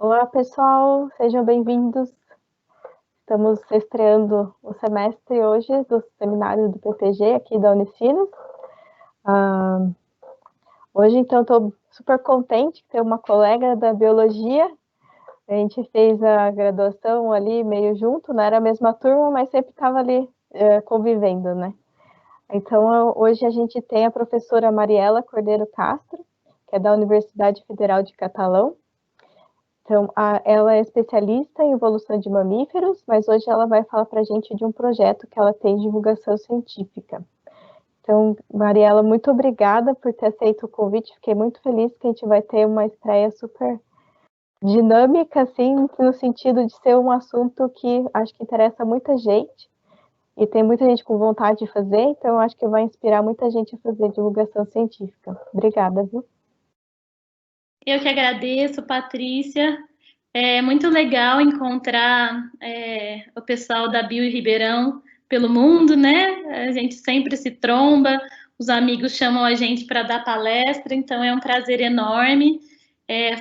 Olá, pessoal, sejam bem-vindos. Estamos estreando o semestre hoje do seminário do PPG aqui da Unicinos. Hoje, então, estou super contente de ter uma colega da biologia. A gente fez a graduação ali meio junto, não era a mesma turma, mas sempre estava ali convivendo, né? Então, hoje a gente tem a professora Mariela Cordeiro Castro, que é da Universidade Federal de Catalão. Então, ela é especialista em evolução de mamíferos, mas hoje ela vai falar para a gente de um projeto que ela tem de divulgação científica. Então, Mariela, muito obrigada por ter aceito o convite. Fiquei muito feliz que a gente vai ter uma estreia super dinâmica, assim, no sentido de ser um assunto que acho que interessa muita gente e tem muita gente com vontade de fazer, então acho que vai inspirar muita gente a fazer divulgação científica. Obrigada, viu? Eu que agradeço, Patrícia. É muito legal encontrar o pessoal da Bio e Ribeirão pelo mundo, né? A gente sempre se tromba, os amigos chamam a gente para dar palestra, então é um prazer enorme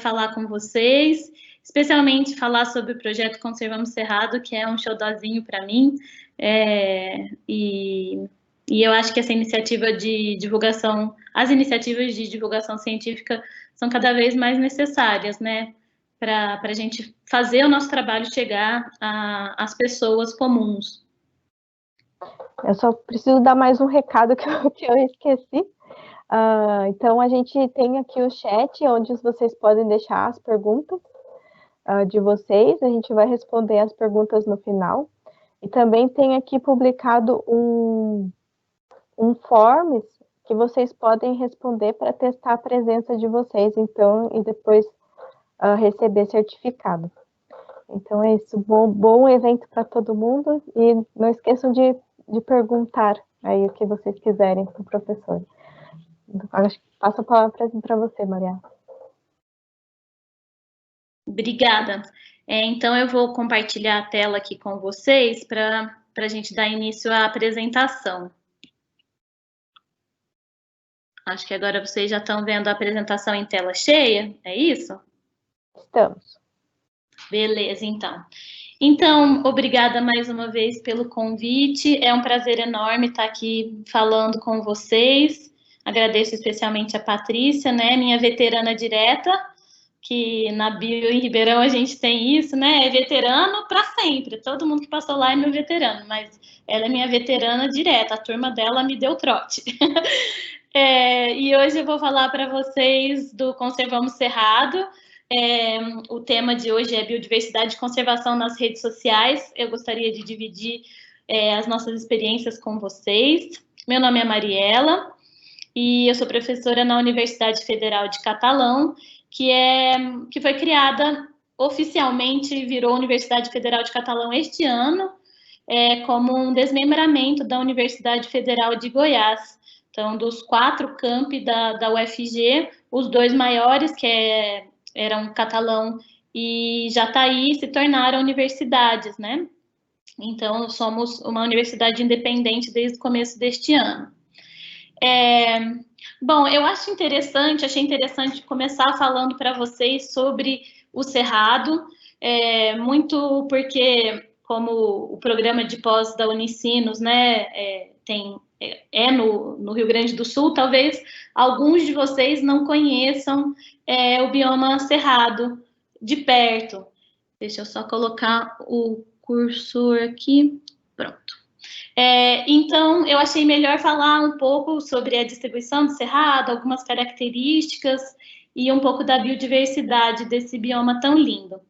falar com vocês, especialmente falar sobre o projeto Conservamos Cerrado, que é um xodózinho para mim. E eu acho que essa iniciativa de divulgação, as iniciativas de divulgação científica são cada vez mais necessárias, né? Para a gente fazer o nosso trabalho chegar às pessoas comuns. Eu só preciso dar mais um recado que eu esqueci. Então, a gente tem aqui o chat, onde vocês podem deixar as perguntas de vocês. A gente vai responder as perguntas no final. E também tem aqui publicado um forms que vocês podem responder para testar a presença de vocês, então, e depois receber certificado. Então, é isso. Bom evento para todo mundo. E não esqueçam de perguntar aí o que vocês quiserem para o professor. Acho que passo a palavra para você, Maria. Obrigada. Então, eu vou compartilhar a tela aqui com vocês para a gente dar início à apresentação. Acho que agora vocês já estão vendo a apresentação em tela cheia, é isso? Estamos. Beleza, então. Então, obrigada mais uma vez pelo convite. É um prazer enorme estar aqui falando com vocês. Agradeço especialmente a Patrícia, né, minha veterana direta, que na Bio em Ribeirão a gente tem isso, né? É veterano para sempre. Todo mundo que passou lá é meu veterano, mas ela é minha veterana direta. A turma dela me deu trote. E hoje eu vou falar para vocês do Conservamos Cerrado. O tema de hoje é biodiversidade e conservação nas redes sociais. Eu gostaria de dividir as nossas experiências com vocês. Meu nome é Mariela e eu sou professora na Universidade Federal de Catalão, que foi criada oficialmente, virou Universidade Federal de Catalão este ano, como um desmembramento da Universidade Federal de Goiás. Então, dos 4 campi da UFG, os 2 maiores, eram Catalão e Jataí, se tornaram universidades, né? Então, somos uma universidade independente desde o começo deste ano. Bom, eu achei interessante começar falando para vocês sobre o Cerrado, muito porque, como o programa de pós da Unicinos, né, no Rio Grande do Sul, talvez alguns de vocês não conheçam o bioma Cerrado de perto. Deixa eu só colocar o cursor aqui. Pronto. Então, eu achei melhor falar um pouco sobre a distribuição do cerrado, algumas características e um pouco da biodiversidade desse bioma tão lindo.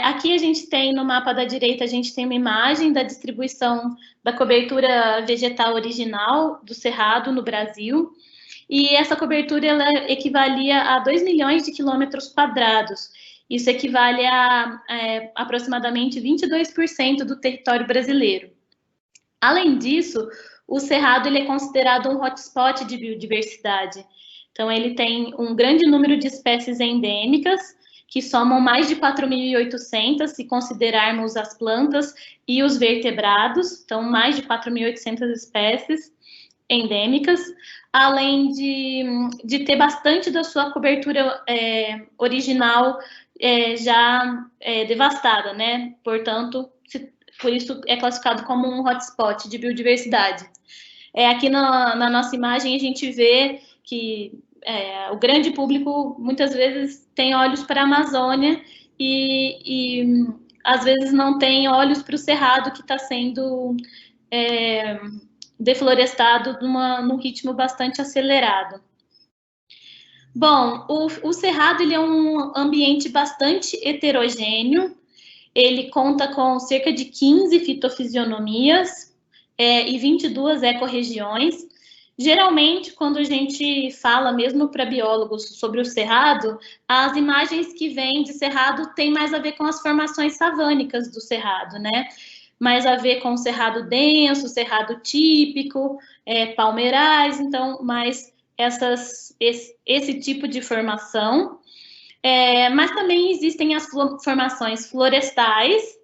Aqui a gente tem, no mapa da direita, a gente tem uma imagem da distribuição da cobertura vegetal original do cerrado no Brasil, e essa cobertura ela equivalia a 2 milhões de quilômetros quadrados. Isso equivale a aproximadamente 22% do território brasileiro. Além disso, o Cerrado ele é considerado um hotspot de biodiversidade. Então, ele tem um grande número de espécies endêmicas, que somam mais de 4.800, se considerarmos as plantas e os vertebrados. Então, mais de 4.800 espécies endêmicas, além de ter bastante da sua cobertura original já devastada, né? Portanto, por isso é classificado como um hotspot de biodiversidade. Aqui na nossa imagem a gente vê que o grande público muitas vezes tem olhos para a Amazônia e às vezes não tem olhos para o cerrado que está sendo deflorestado num ritmo bastante acelerado. Bom, o cerrado ele é um ambiente bastante heterogêneo, ele conta com cerca de 15 fitofisionomias e 22 ecorregiões. Geralmente, quando a gente fala mesmo para biólogos sobre o cerrado, as imagens que vêm de cerrado têm mais a ver com as formações savânicas do cerrado, né? Mais a ver com o cerrado denso, cerrado típico, palmeirais, então, mais esse tipo de formação. Mas também existem as formações florestais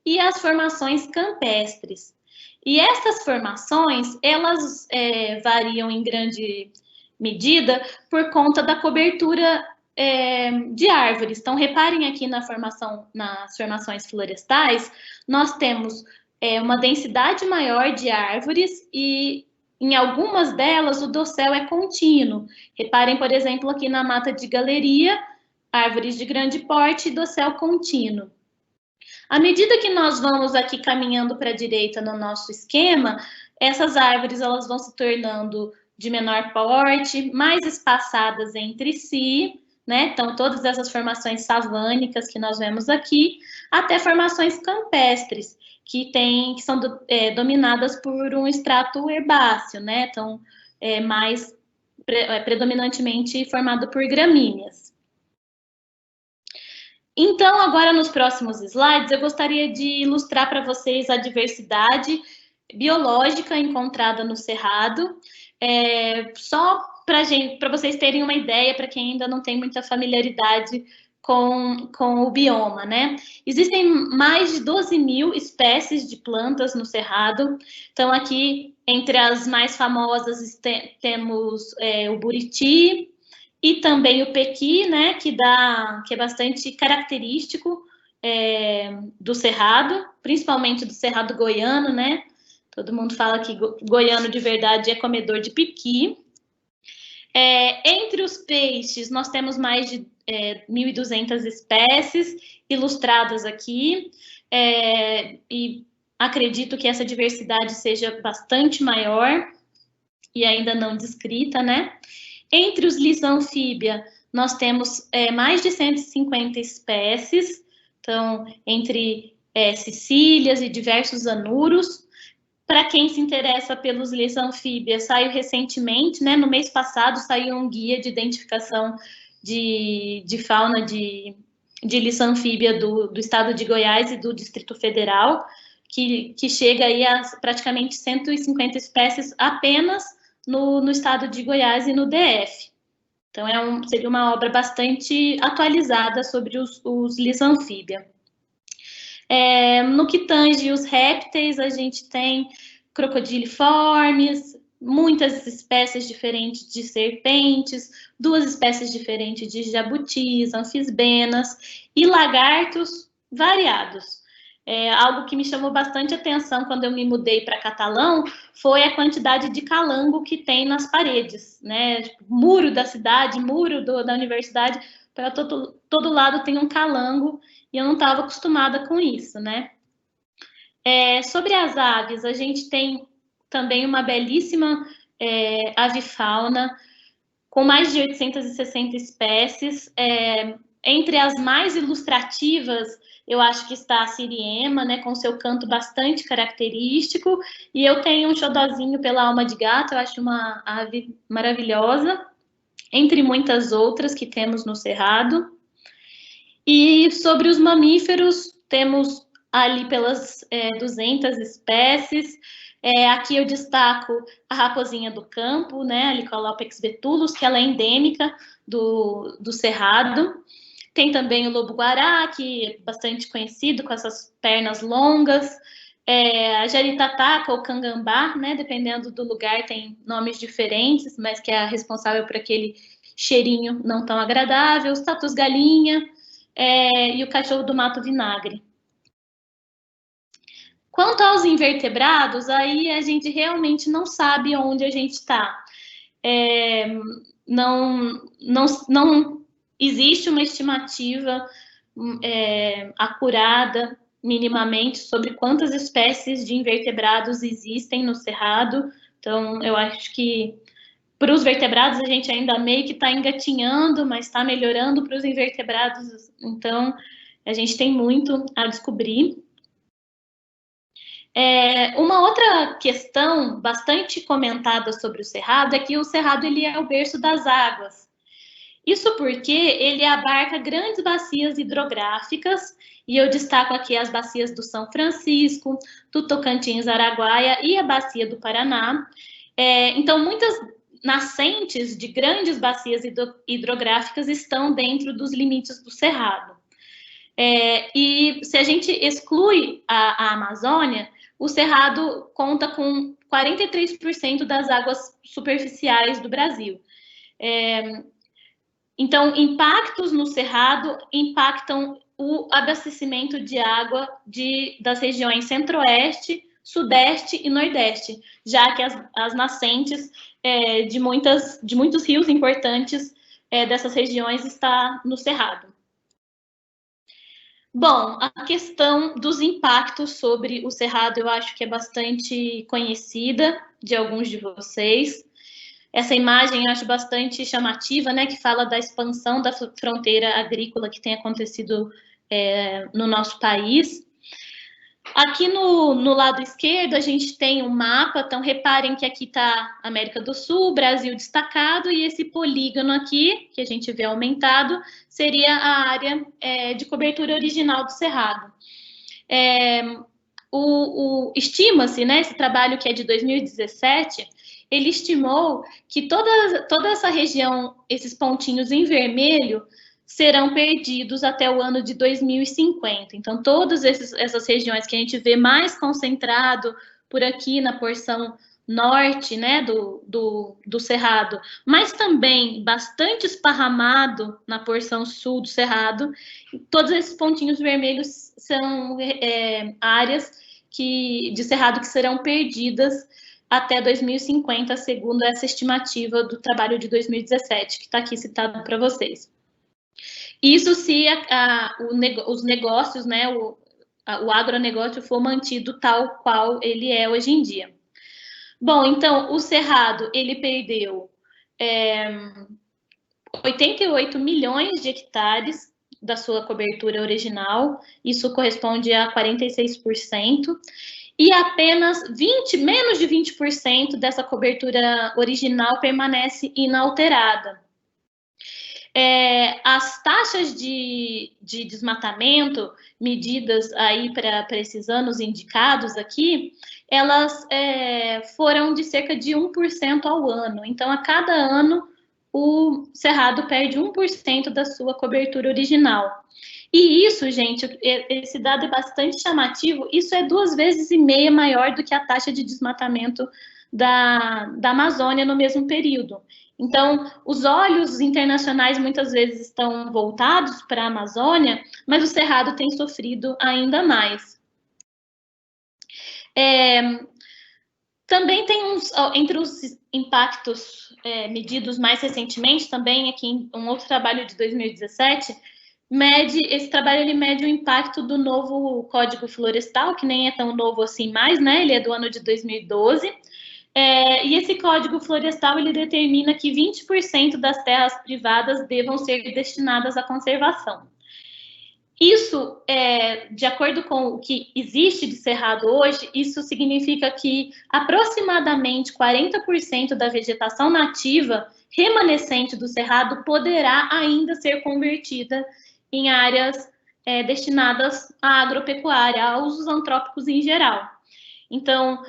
e as formações campestres. E essas formações, elas variam em grande medida por conta da cobertura de árvores. Então, reparem aqui nas formações florestais, nós temos uma densidade maior de árvores e em algumas delas o dossel é contínuo. Reparem, por exemplo, aqui na mata de galeria, árvores de grande porte e dossel contínuo. À medida que nós vamos aqui caminhando para a direita no nosso esquema, essas árvores elas vão se tornando de menor porte, mais espaçadas entre si, né? Então, todas essas formações savânicas que nós vemos aqui, até formações campestres, que são dominadas por um estrato herbáceo, né? Então, mais predominantemente formado por gramíneas. Então, agora nos próximos slides, eu gostaria de ilustrar para vocês a diversidade biológica encontrada no Cerrado, só para vocês terem uma ideia, para quem ainda não tem muita familiaridade com o bioma, né? Existem mais de 12 mil espécies de plantas no Cerrado. Então, aqui, entre as mais famosas, temos o buriti, e também o pequi, né, que é bastante característico do cerrado, principalmente do cerrado goiano, né? Todo mundo fala que goiano de verdade é comedor de pequi. Entre os peixes, nós temos mais de 1.200 espécies ilustradas aqui, e acredito que essa diversidade seja bastante maior e ainda não descrita, né? Entre os lisanfíbia, nós temos mais de 150 espécies, então, entre cecílias e diversos anuros. Para quem se interessa pelos lisanfíbia, saiu recentemente, né, no mês passado, saiu um guia de identificação de fauna de lisanfíbia do estado de Goiás e do Distrito Federal, que chega aí a praticamente 150 espécies apenas no estado de Goiás e no DF. Então, seria uma obra bastante atualizada sobre os lisanfíbia. No que tange os répteis, a gente tem crocodiliformes, muitas espécies diferentes de serpentes, 2 espécies diferentes de jabutis, anfisbenas e lagartos variados. Algo que me chamou bastante atenção quando eu me mudei para Catalão foi a quantidade de calango que tem nas paredes, né? Tipo, muro da cidade, muro da universidade, para todo lado tem um calango, e eu não estava acostumada com isso, né? Sobre as aves, a gente tem também uma belíssima avifauna, com mais de 860 espécies. Entre as mais ilustrativas, eu acho que está a siriema, né, com seu canto bastante característico, e eu tenho um xodozinho pela alma de gato, eu acho uma ave maravilhosa, entre muitas outras que temos no Cerrado. E sobre os mamíferos, temos ali pelas 200 espécies. Aqui eu destaco a raposinha do campo, né, a Licolopex betulus, que ela é endêmica do Cerrado. Tem também o lobo-guará, que é bastante conhecido, com essas pernas longas. A jaritataca ou cangambá, né, dependendo do lugar, tem nomes diferentes, mas que é a responsável por aquele cheirinho não tão agradável. Os tatus-galinha, e o cachorro do mato vinagre. Quanto aos invertebrados, aí a gente realmente não sabe onde a gente está. Não existe uma estimativa acurada minimamente sobre quantas espécies de invertebrados existem no Cerrado. Então, eu acho que para os vertebrados a gente ainda meio que está engatinhando, mas está melhorando para os invertebrados. Então, a gente tem muito a descobrir. Uma outra questão bastante comentada sobre o Cerrado é que o Cerrado ele é o berço das águas. Isso porque ele abarca grandes bacias hidrográficas, e eu destaco aqui as bacias do São Francisco, do Tocantins, Araguaia e a bacia do Paraná. Então, muitas nascentes de grandes bacias hidrográficas estão dentro dos limites do Cerrado. E se a gente exclui a Amazônia, o Cerrado conta com 43% das águas superficiais do Brasil. Então, impactos no Cerrado impactam o abastecimento de água das regiões Centro-Oeste, Sudeste e Nordeste, já que as nascentes de muitos rios importantes dessas regiões está no Cerrado. Bom, a questão dos impactos sobre o Cerrado eu acho que é bastante conhecida de alguns de vocês. Essa imagem eu acho bastante chamativa, né, que fala da expansão da fronteira agrícola que tem acontecido no nosso país. Aqui no lado esquerdo a gente tem um mapa, então reparem que aqui está América do Sul, Brasil destacado, e esse polígono aqui, que a gente vê aumentado, seria a área de cobertura original do Cerrado. Estima-se, né, esse trabalho que é de 2017, ele estimou que toda essa região, esses pontinhos em vermelho, serão perdidos até o ano de 2050. Então, todas essas regiões que a gente vê mais concentrado por aqui na porção norte, né, do Cerrado, mas também bastante esparramado na porção sul do Cerrado, todos esses pontinhos vermelhos são áreas de Cerrado que serão perdidas até 2050, segundo essa estimativa do trabalho de 2017, que está aqui citado para vocês. Isso se os negócios, né, o agronegócio for mantido tal qual ele é hoje em dia. Bom, então, o Cerrado, ele perdeu 88 milhões de hectares da sua cobertura original, isso corresponde a 46%, e apenas menos de 20% dessa cobertura original permanece inalterada. As taxas de desmatamento medidas aí para esses anos indicados aqui, elas foram de cerca de 1% ao ano. Então, a cada ano, o Cerrado perde 1% da sua cobertura original. E isso, gente, esse dado é bastante chamativo, isso é 2,5 vezes maior do que a taxa de desmatamento da Amazônia no mesmo período. Então, os olhos internacionais muitas vezes estão voltados para a Amazônia, mas o Cerrado tem sofrido ainda mais. Também tem entre os impactos medidos mais recentemente, também aqui em um outro trabalho de 2017, esse trabalho ele mede o impacto do novo Código Florestal, que nem é tão novo assim mais, né? Ele é do ano de 2012. E esse Código Florestal, ele determina que 20% das terras privadas devam ser destinadas à conservação. Isso, de acordo com o que existe de Cerrado hoje, isso significa que aproximadamente 40% da vegetação nativa remanescente do Cerrado poderá ainda ser convertida em áreas destinadas à agropecuária, a usos antrópicos em geral. Então,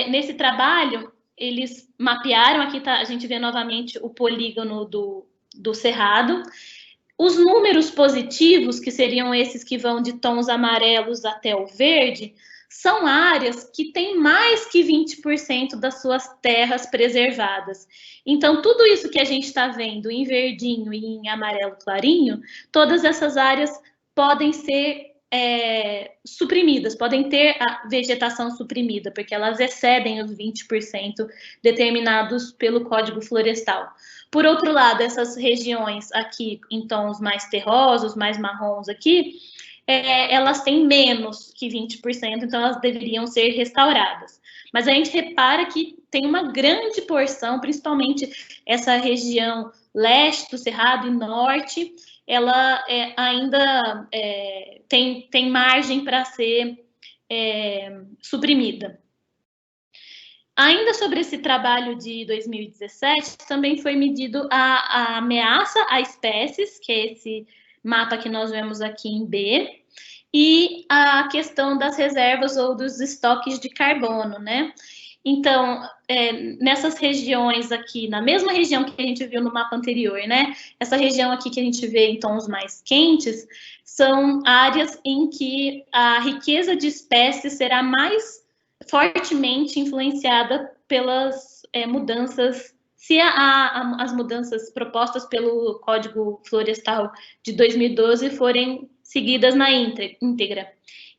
nesse trabalho, eles mapearam, aqui a gente vê novamente o polígono do Cerrado. Os números positivos, que seriam esses que vão de tons amarelos até o verde, são áreas que têm mais que 20% das suas terras preservadas. Então, tudo isso que a gente está vendo em verdinho e em amarelo clarinho, todas essas áreas podem ser suprimidas, podem ter a vegetação suprimida, porque elas excedem os 20% determinados pelo Código Florestal. Por outro lado, essas regiões aqui em tons mais terrosos, mais marrons aqui, elas têm menos que 20%, então elas deveriam ser restauradas. Mas a gente repara que tem uma grande porção, principalmente essa região leste do Cerrado e norte, ela ainda tem margem para ser suprimida. Ainda sobre esse trabalho de 2017, também foi medido a ameaça a espécies, que é esse mapa que nós vemos aqui em B, e a questão das reservas ou dos estoques de carbono, né? Então, nessas regiões aqui, na mesma região que a gente viu no mapa anterior, né? Essa região aqui que a gente vê em tons mais quentes, são áreas em que a riqueza de espécies será mais fortemente influenciada pelas mudanças, se as mudanças propostas pelo Código Florestal de 2012 forem seguidas na íntegra.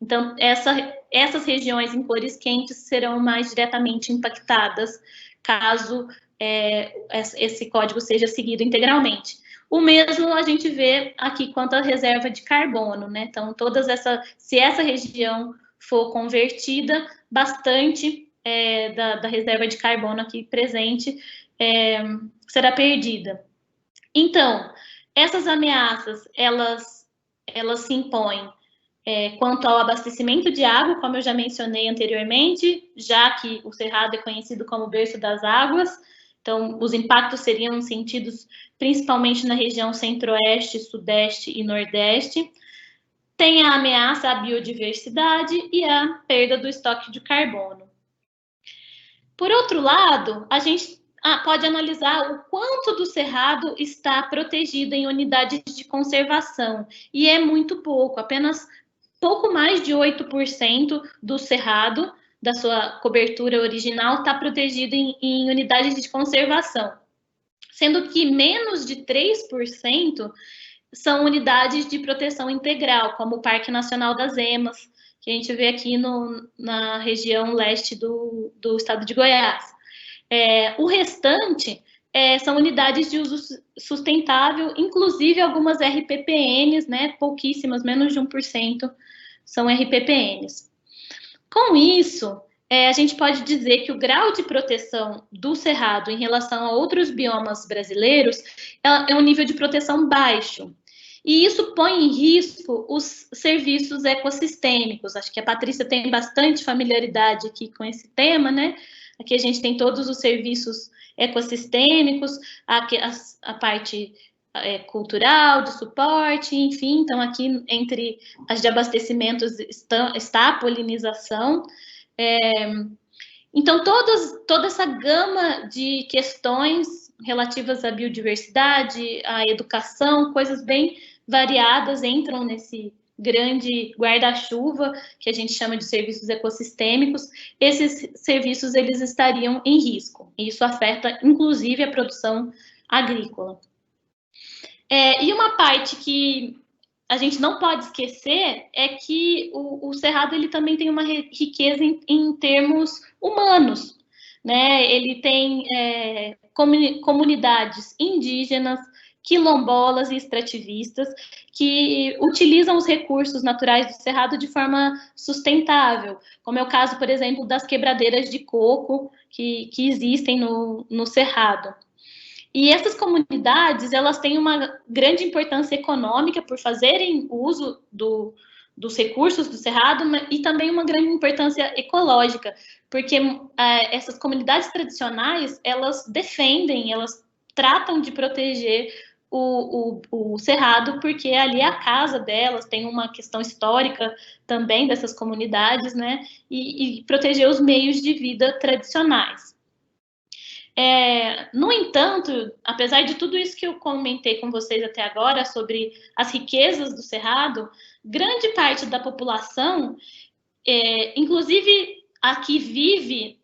Então, essas regiões em cores quentes serão mais diretamente impactadas caso esse código seja seguido integralmente. O mesmo a gente vê aqui quanto à reserva de carbono, né? Então, se essa região for convertida, bastante da reserva de carbono aqui presente será perdida. Então, essas ameaças, elas se impõem quanto ao abastecimento de água, como eu já mencionei anteriormente, já que o Cerrado é conhecido como berço das águas, então os impactos seriam sentidos principalmente na região centro-oeste, sudeste e nordeste. Tem a ameaça à biodiversidade e a perda do estoque de carbono. Por outro lado, a gente pode analisar o quanto do Cerrado está protegido em unidades de conservação, e é muito pouco, apenas pouco mais de 8% do Cerrado, da sua cobertura original, está protegido em unidades de conservação, sendo que menos de 3% são unidades de proteção integral, como o Parque Nacional das Emas, que a gente vê aqui na região leste do estado de Goiás. O restante são unidades de uso sustentável, inclusive algumas RPPNs, né, pouquíssimas, menos de 1% são RPPNs. Com isso, a gente pode dizer que o grau de proteção do Cerrado em relação a outros biomas brasileiros é um nível de proteção baixo. E isso põe em risco os serviços ecossistêmicos. Acho que a Patrícia tem bastante familiaridade aqui com esse tema, né? Aqui a gente tem todos os serviços ecossistêmicos, a parte cultural, de suporte, enfim. Então, aqui entre as de abastecimentos está a polinização. Então, toda essa gama de questões relativas à biodiversidade, à educação, coisas bem variadas entram nesse grande guarda-chuva que a gente chama de serviços ecossistêmicos. Esses serviços eles estariam em risco, e isso afeta inclusive a produção agrícola. E uma parte que a gente não pode esquecer é que o Cerrado ele também tem uma riqueza em termos humanos, né? Ele tem comunidades indígenas, quilombolas e extrativistas que utilizam os recursos naturais do Cerrado de forma sustentável, como é o caso, por exemplo, das quebradeiras de coco que existem no Cerrado. E essas comunidades, elas têm uma grande importância econômica por fazerem uso dos recursos do Cerrado e também uma grande importância ecológica, porque essas comunidades tradicionais, elas defendem, elas tratam de proteger o Cerrado, porque ali é a casa delas, tem uma questão histórica também dessas comunidades, né, e proteger os meios de vida tradicionais. No entanto, apesar de tudo isso que eu comentei com vocês até agora sobre as riquezas do Cerrado, grande parte da população inclusive a que vive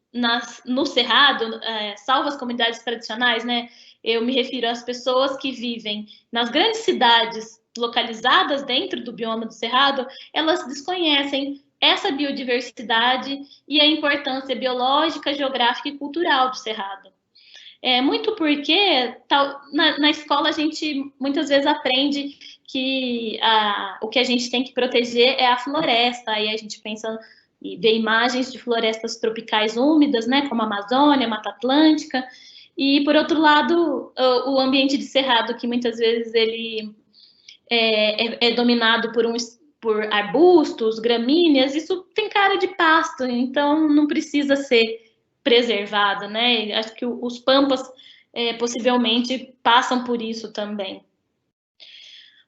no Cerrado, salvo as comunidades tradicionais, né? Eu me refiro às pessoas que vivem nas grandes cidades localizadas dentro do bioma do Cerrado, elas desconhecem essa biodiversidade e a importância biológica, geográfica e cultural do Cerrado. Muito porque na escola a gente muitas vezes aprende que o que a gente tem que proteger é a floresta, aí a gente pensa e vê imagens de florestas tropicais úmidas, né, como a Amazônia, Mata Atlântica, e por outro lado, o ambiente de cerrado, que muitas vezes ele é dominado por arbustos, gramíneas, isso tem cara de pasto, então não precisa ser preservado, né? Acho que os pampas possivelmente passam por isso também.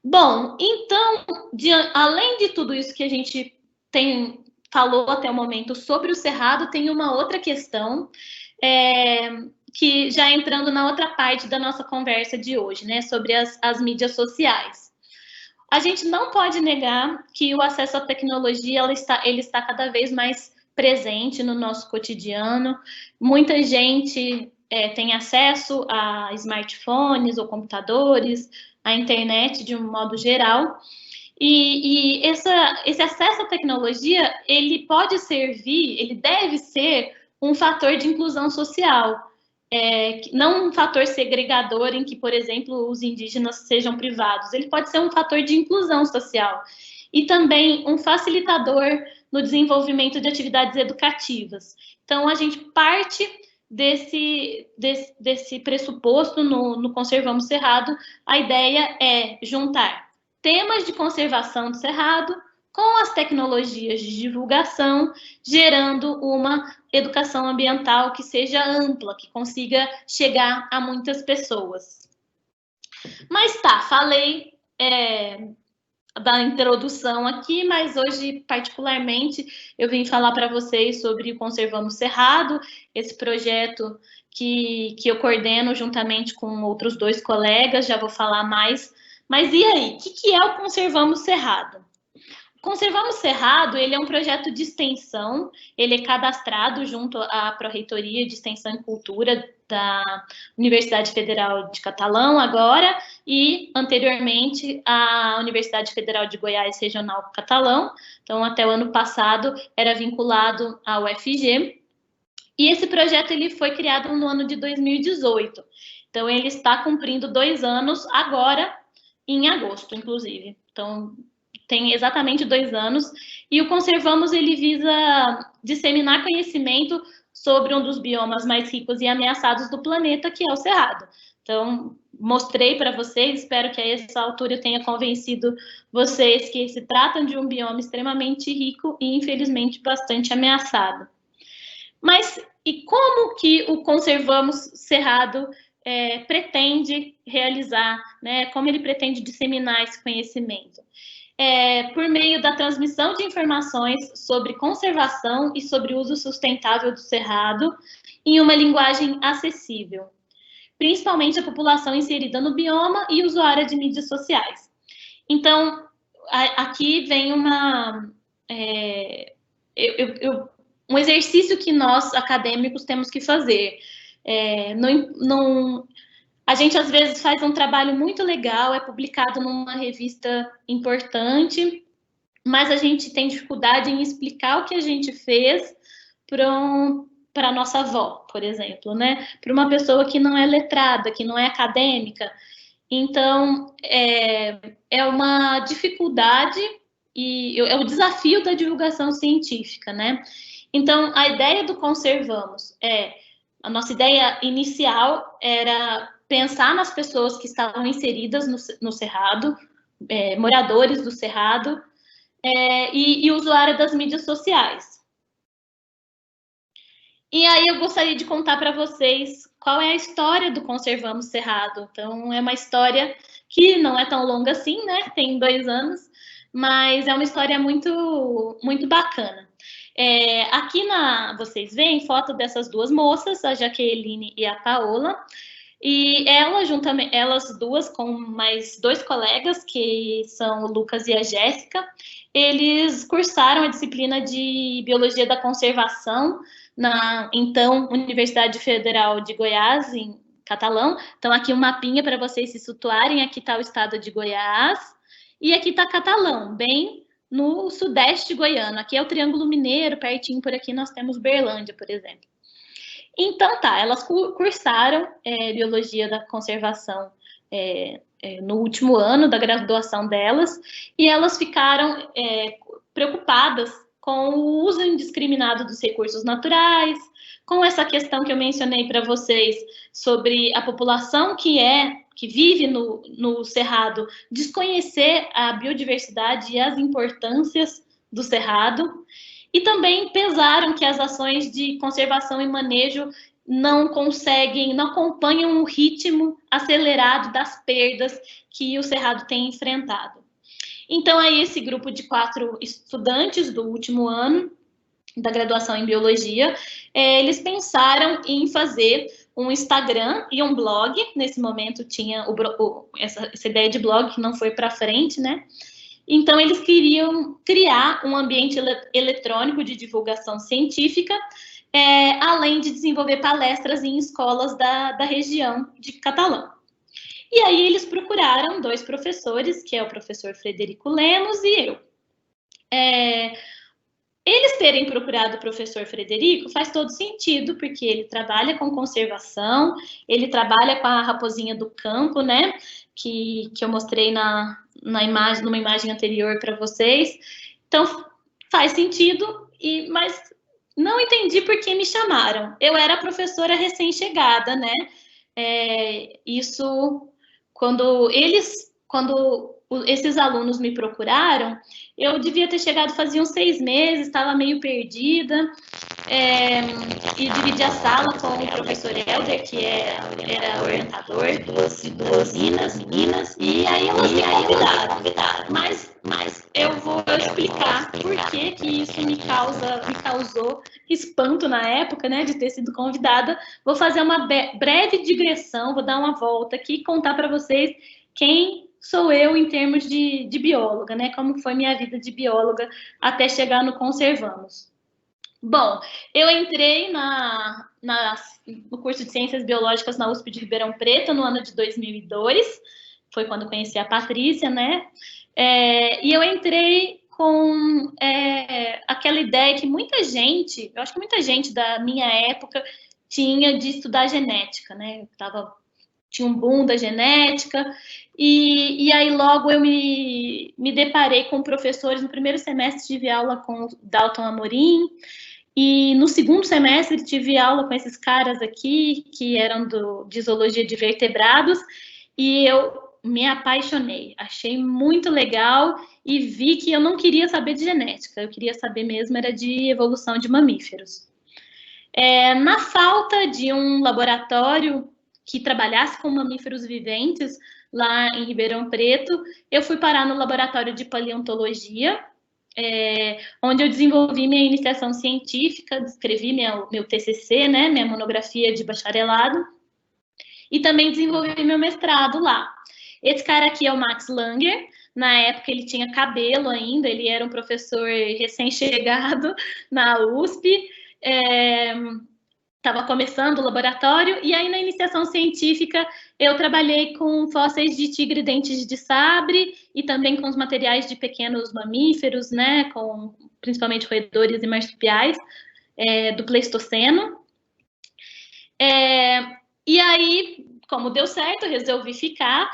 Bom, então, além de tudo isso que a gente falou até o momento sobre o cerrado, tem uma outra questão que já entrando na outra parte da nossa conversa de hoje, né, sobre as mídias sociais. A gente não pode negar que o acesso à tecnologia ele está cada vez mais presente no nosso cotidiano. Muita gente tem acesso a smartphones ou computadores, à internet de um modo geral. E esse acesso à tecnologia, ele pode servir, ele deve ser um fator de inclusão social. Não um fator segregador em que, por exemplo, os indígenas sejam privados. Ele pode ser um fator de inclusão social e também um facilitador no desenvolvimento de atividades educativas. Então, a gente parte desse pressuposto no Conservamos Cerrado. A ideia é juntar temas de conservação do Cerrado com as tecnologias de divulgação, gerando uma educação ambiental que seja ampla, que consiga chegar a muitas pessoas. Mas tá, falei da introdução aqui, mas hoje, particularmente, eu vim falar para vocês sobre o Conservamos Cerrado, esse projeto que eu coordeno juntamente com outros 2 colegas, já vou falar mais. Mas e aí, o que é o Conservamos Cerrado? Conservamos Cerrado, ele é um projeto de extensão, ele é cadastrado junto à Pró-Reitoria de Extensão e Cultura da Universidade Federal de Catalão agora, e anteriormente à Universidade Federal de Goiás Regional Catalão. Então, até o ano passado, era vinculado à UFG. E esse projeto ele foi criado no ano de 2018. Então, ele está cumprindo 2 anos agora, em agosto, inclusive. Então, tem exatamente 2 anos, e o Conservamos, ele visa disseminar conhecimento sobre um dos biomas mais ricos e ameaçados do planeta, que é o Cerrado. Então, mostrei para vocês, espero que a essa altura eu tenha convencido vocês que se trata de um bioma extremamente rico e, infelizmente, bastante ameaçado. Mas, e como que o Conservamos Cerrado pretende realizar, né? Como ele pretende disseminar esse conhecimento? Por meio da transmissão de informações sobre conservação e sobre o uso sustentável do cerrado em uma linguagem acessível, principalmente a população inserida no bioma e usuária de mídias sociais. Então, aqui vem um exercício que nós, acadêmicos, temos que fazer. A gente, às vezes, faz um trabalho muito legal, é publicado numa revista importante, mas a gente tem dificuldade em explicar o que a gente fez para a nossa avó, por exemplo, né? Para uma pessoa que não é letrada, que não é acadêmica. Então, é uma dificuldade e é o desafio da divulgação científica, né? Então, a ideia do Conservamos a nossa ideia inicial era pensar nas pessoas que estavam inseridas no Cerrado, moradores do Cerrado, e usuários das mídias sociais. E aí eu gostaria de contar para vocês qual é a história do Conservamos Cerrado. Então, é uma história que não é tão longa assim, né? Tem 2 anos, mas é uma história muito, muito bacana. Aqui vocês veem foto dessas 2 moças, a Jaqueline e a Paola. E elas duas, com mais 2 colegas, que são o Lucas e a Jéssica, eles cursaram a disciplina de Biologia da Conservação na, então, Universidade Federal de Goiás, em Catalão. Então, aqui um mapinha para vocês se situarem. Aqui está o estado de Goiás e aqui está Catalão, bem no sudeste goiano. Aqui é o Triângulo Mineiro, pertinho por aqui nós temos Berlândia, por exemplo. Então, elas cursaram Biologia da Conservação no último ano da graduação delas, e elas ficaram preocupadas com o uso indiscriminado dos recursos naturais, com essa questão que eu mencionei para vocês sobre a população que vive no Cerrado desconhecer a biodiversidade e as importâncias do Cerrado, e também pesaram que as ações de conservação e manejo não acompanham o ritmo acelerado das perdas que o Cerrado tem enfrentado. Então, aí esse grupo de 4 estudantes do último ano da graduação em Biologia, eles pensaram em fazer um Instagram e um blog. Nesse momento tinha essa ideia de blog que não foi para frente, né? Então, eles queriam criar um ambiente eletrônico de divulgação científica, além de desenvolver palestras em escolas da região de Catalão. E aí eles procuraram 2 professores, que é o professor Frederico Lemos e eu. Eles terem procurado o professor Frederico faz todo sentido, porque ele trabalha com conservação, ele trabalha com a raposinha do campo, né? Que eu mostrei numa imagem anterior para vocês. Então, faz sentido, mas não entendi por que me chamaram. Eu era professora recém-chegada, né? Isso, quando esses alunos me procuraram, eu devia ter chegado fazia uns 6 meses, estava meio perdida, e dividi a sala com o professor Helder, que era orientador de duas meninas, e aí elas me convidaram. Mas eu vou explicar por que isso me causou espanto na época, né, de ter sido convidada. Vou fazer uma breve digressão, vou dar uma volta aqui e contar para vocês quem sou eu em termos de bióloga, né? Como foi minha vida de bióloga até chegar no Conservamos. Bom, eu entrei no curso de Ciências Biológicas na USP de Ribeirão Preto no ano de 2002, foi quando conheci a Patrícia, né? E eu entrei com aquela ideia que eu acho que muita gente da minha época tinha de estudar genética, né? Tinha um boom da genética, e aí logo eu me deparei com professores. No primeiro semestre tive aula com o Dalton Amorim, e no segundo semestre tive aula com esses caras aqui, que eram de zoologia de vertebrados, e eu me apaixonei, achei muito legal, e vi que eu não queria saber de genética, eu queria saber mesmo era de evolução de mamíferos. Na falta de um laboratório que trabalhasse com mamíferos viventes lá em Ribeirão Preto, eu fui parar no laboratório de paleontologia, onde eu desenvolvi minha iniciação científica, escrevi meu TCC, né, minha monografia de bacharelado, e também desenvolvi meu mestrado lá. Esse cara aqui é o Max Langer. Na época ele tinha cabelo ainda, ele era um professor recém-chegado na USP, estava começando o laboratório, e aí na iniciação científica eu trabalhei com fósseis de tigre dentes de sabre e também com os materiais de pequenos mamíferos, né, com principalmente roedores e marsupiais do Pleistoceno. E aí, como deu certo, eu resolvi ficar,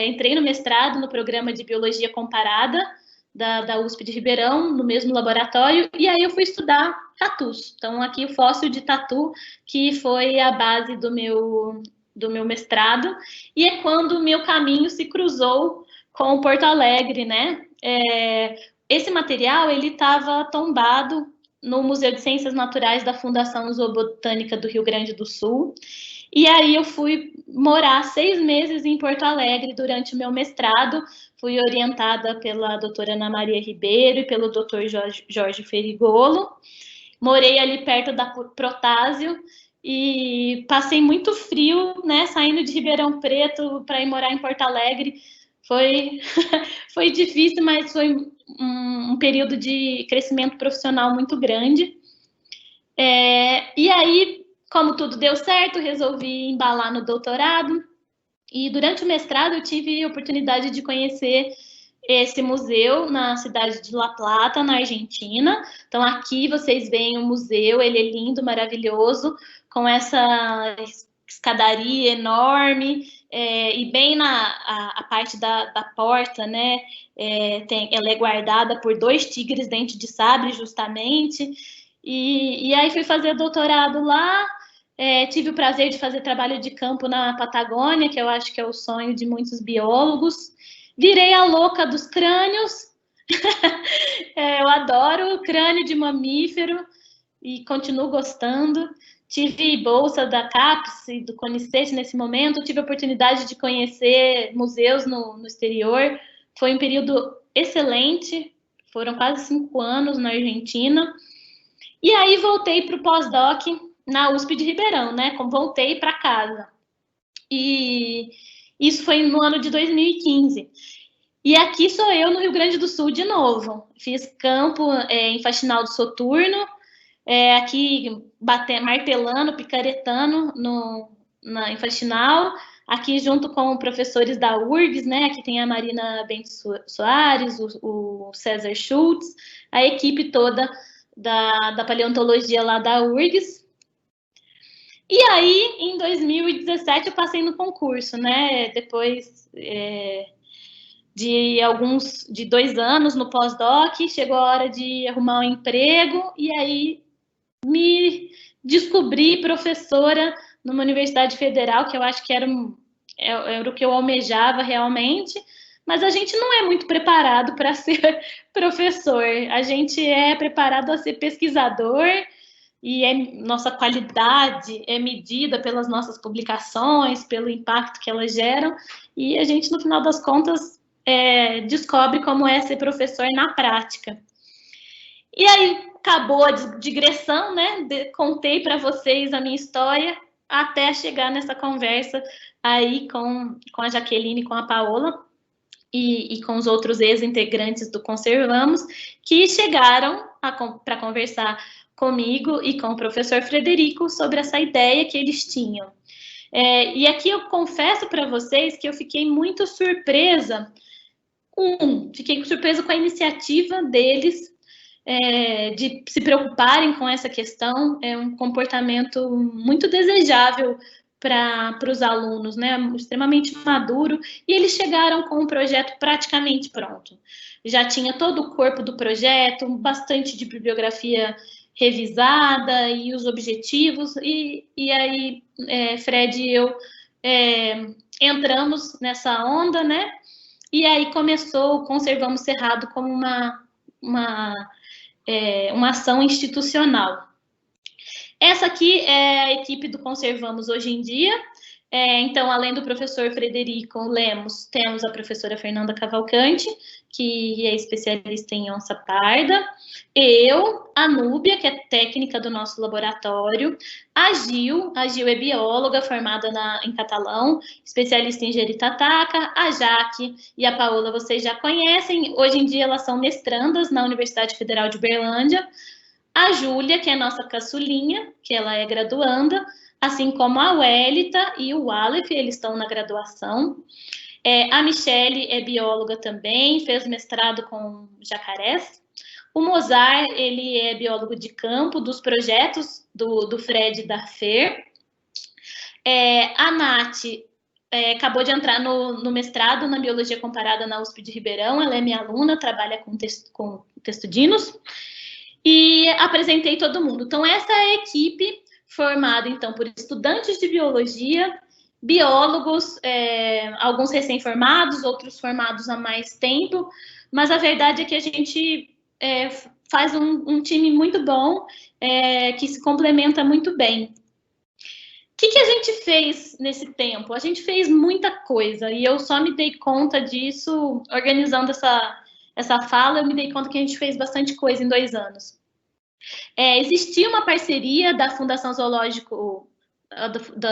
entrei no mestrado no programa de Biologia Comparada da USP de Ribeirão, no mesmo laboratório, e aí eu fui estudar tatus. Então, aqui o fóssil de tatu, que foi a base do meu mestrado, e é quando o meu caminho se cruzou com o Porto Alegre, né? Esse material, ele estava tombado no Museu de Ciências Naturais da Fundação Zoobotânica do Rio Grande do Sul, e aí eu fui morar 6 meses em Porto Alegre durante o meu mestrado. Fui orientada pela doutora Ana Maria Ribeiro e pelo doutor Jorge Ferigolo. Morei ali perto da Protásio, e passei muito frio, né, saindo de Ribeirão Preto para ir morar em Porto Alegre. Foi difícil, mas foi um período de crescimento profissional muito grande. E aí, como tudo deu certo, resolvi embalar no doutorado. E durante o mestrado eu tive a oportunidade de conhecer esse museu na cidade de La Plata, na Argentina. Então aqui vocês veem o museu, ele é lindo, maravilhoso, com essa escadaria enorme, e bem a parte da porta, né, ela é guardada por 2 tigres dentes de sabre, justamente. E aí fui fazer doutorado lá. Tive o prazer de fazer trabalho de campo na Patagônia, que eu acho que é o sonho de muitos biólogos. Virei a louca dos crânios. Eu adoro crânio de mamífero e continuo gostando. Tive bolsa da CAPES e do CONICET nesse momento. Tive a oportunidade de conhecer museus no exterior. Foi um período excelente. Foram quase 5 anos na Argentina. E aí voltei para o pós-doc na USP de Ribeirão, né? Voltei para casa. E isso foi no ano de 2015. E aqui sou eu no Rio Grande do Sul de novo. Fiz campo em Faxinal do Soturno, aqui martelando, picaretando em Faxinal, aqui junto com professores da URGS, né? Aqui tem a Marina Bento Soares, o César Schultz, a equipe toda da paleontologia lá da URGS. E aí, em 2017, eu passei no concurso, né? Depois de 2 anos no pós-doc, chegou a hora de arrumar um emprego, e aí me descobri professora numa universidade federal, que eu acho que era o que eu almejava realmente, mas a gente não é muito preparado para ser professor, a gente é preparado a ser pesquisador, e nossa qualidade é medida pelas nossas publicações, pelo impacto que elas geram, e a gente, no final das contas, descobre como é ser professor na prática. E aí acabou a digressão, né? Contei para vocês a minha história até chegar nessa conversa aí com a Jaqueline, com a Paola e com os outros ex-integrantes do Conservamos, que chegaram para conversar comigo e com o professor Frederico sobre essa ideia que eles tinham. E aqui eu confesso para vocês que eu fiquei muito surpresa. Fiquei surpresa com a iniciativa deles de se preocuparem com essa questão. É um comportamento muito desejável para os alunos, né? Extremamente maduro, e eles chegaram com um projeto praticamente pronto. Já tinha todo o corpo do projeto, bastante de bibliografia revisada e os objetivos, e aí Fred e eu entramos nessa onda, né? E aí começou o Conservamos Cerrado como uma ação institucional. Essa aqui é a equipe do Conservamos hoje em dia. Então, além do professor Frederico Lemos, temos a professora Fernanda Cavalcante, que é especialista em onça parda, eu, a Núbia, que é técnica do nosso laboratório, a Gil é bióloga formada em catalão, especialista em geritataca, a Jaque e a Paola vocês já conhecem, hoje em dia elas são mestrandas na Universidade Federal de Uberlândia, a Júlia, que é nossa caçulinha, que ela é graduanda, assim como a Welita e o Aleph, eles estão na graduação. A Michele é bióloga também, fez mestrado com jacarés. O Mozart, ele é biólogo de campo dos projetos do Fred e da Fer. A Nath acabou de entrar no mestrado na Biologia Comparada na USP de Ribeirão, ela é minha aluna, trabalha com testudinos. E apresentei todo mundo. Então, essa é a equipe formada, então, por estudantes de biologia, biólogos, alguns recém-formados, outros formados há mais tempo, mas a verdade é que a gente faz um time muito bom, que se complementa muito bem. O que a gente fez nesse tempo? A gente fez muita coisa, e eu só me dei conta disso organizando essa fala, eu me dei conta que a gente fez bastante coisa em 2 anos. Existia uma parceria da Fundação Zoológico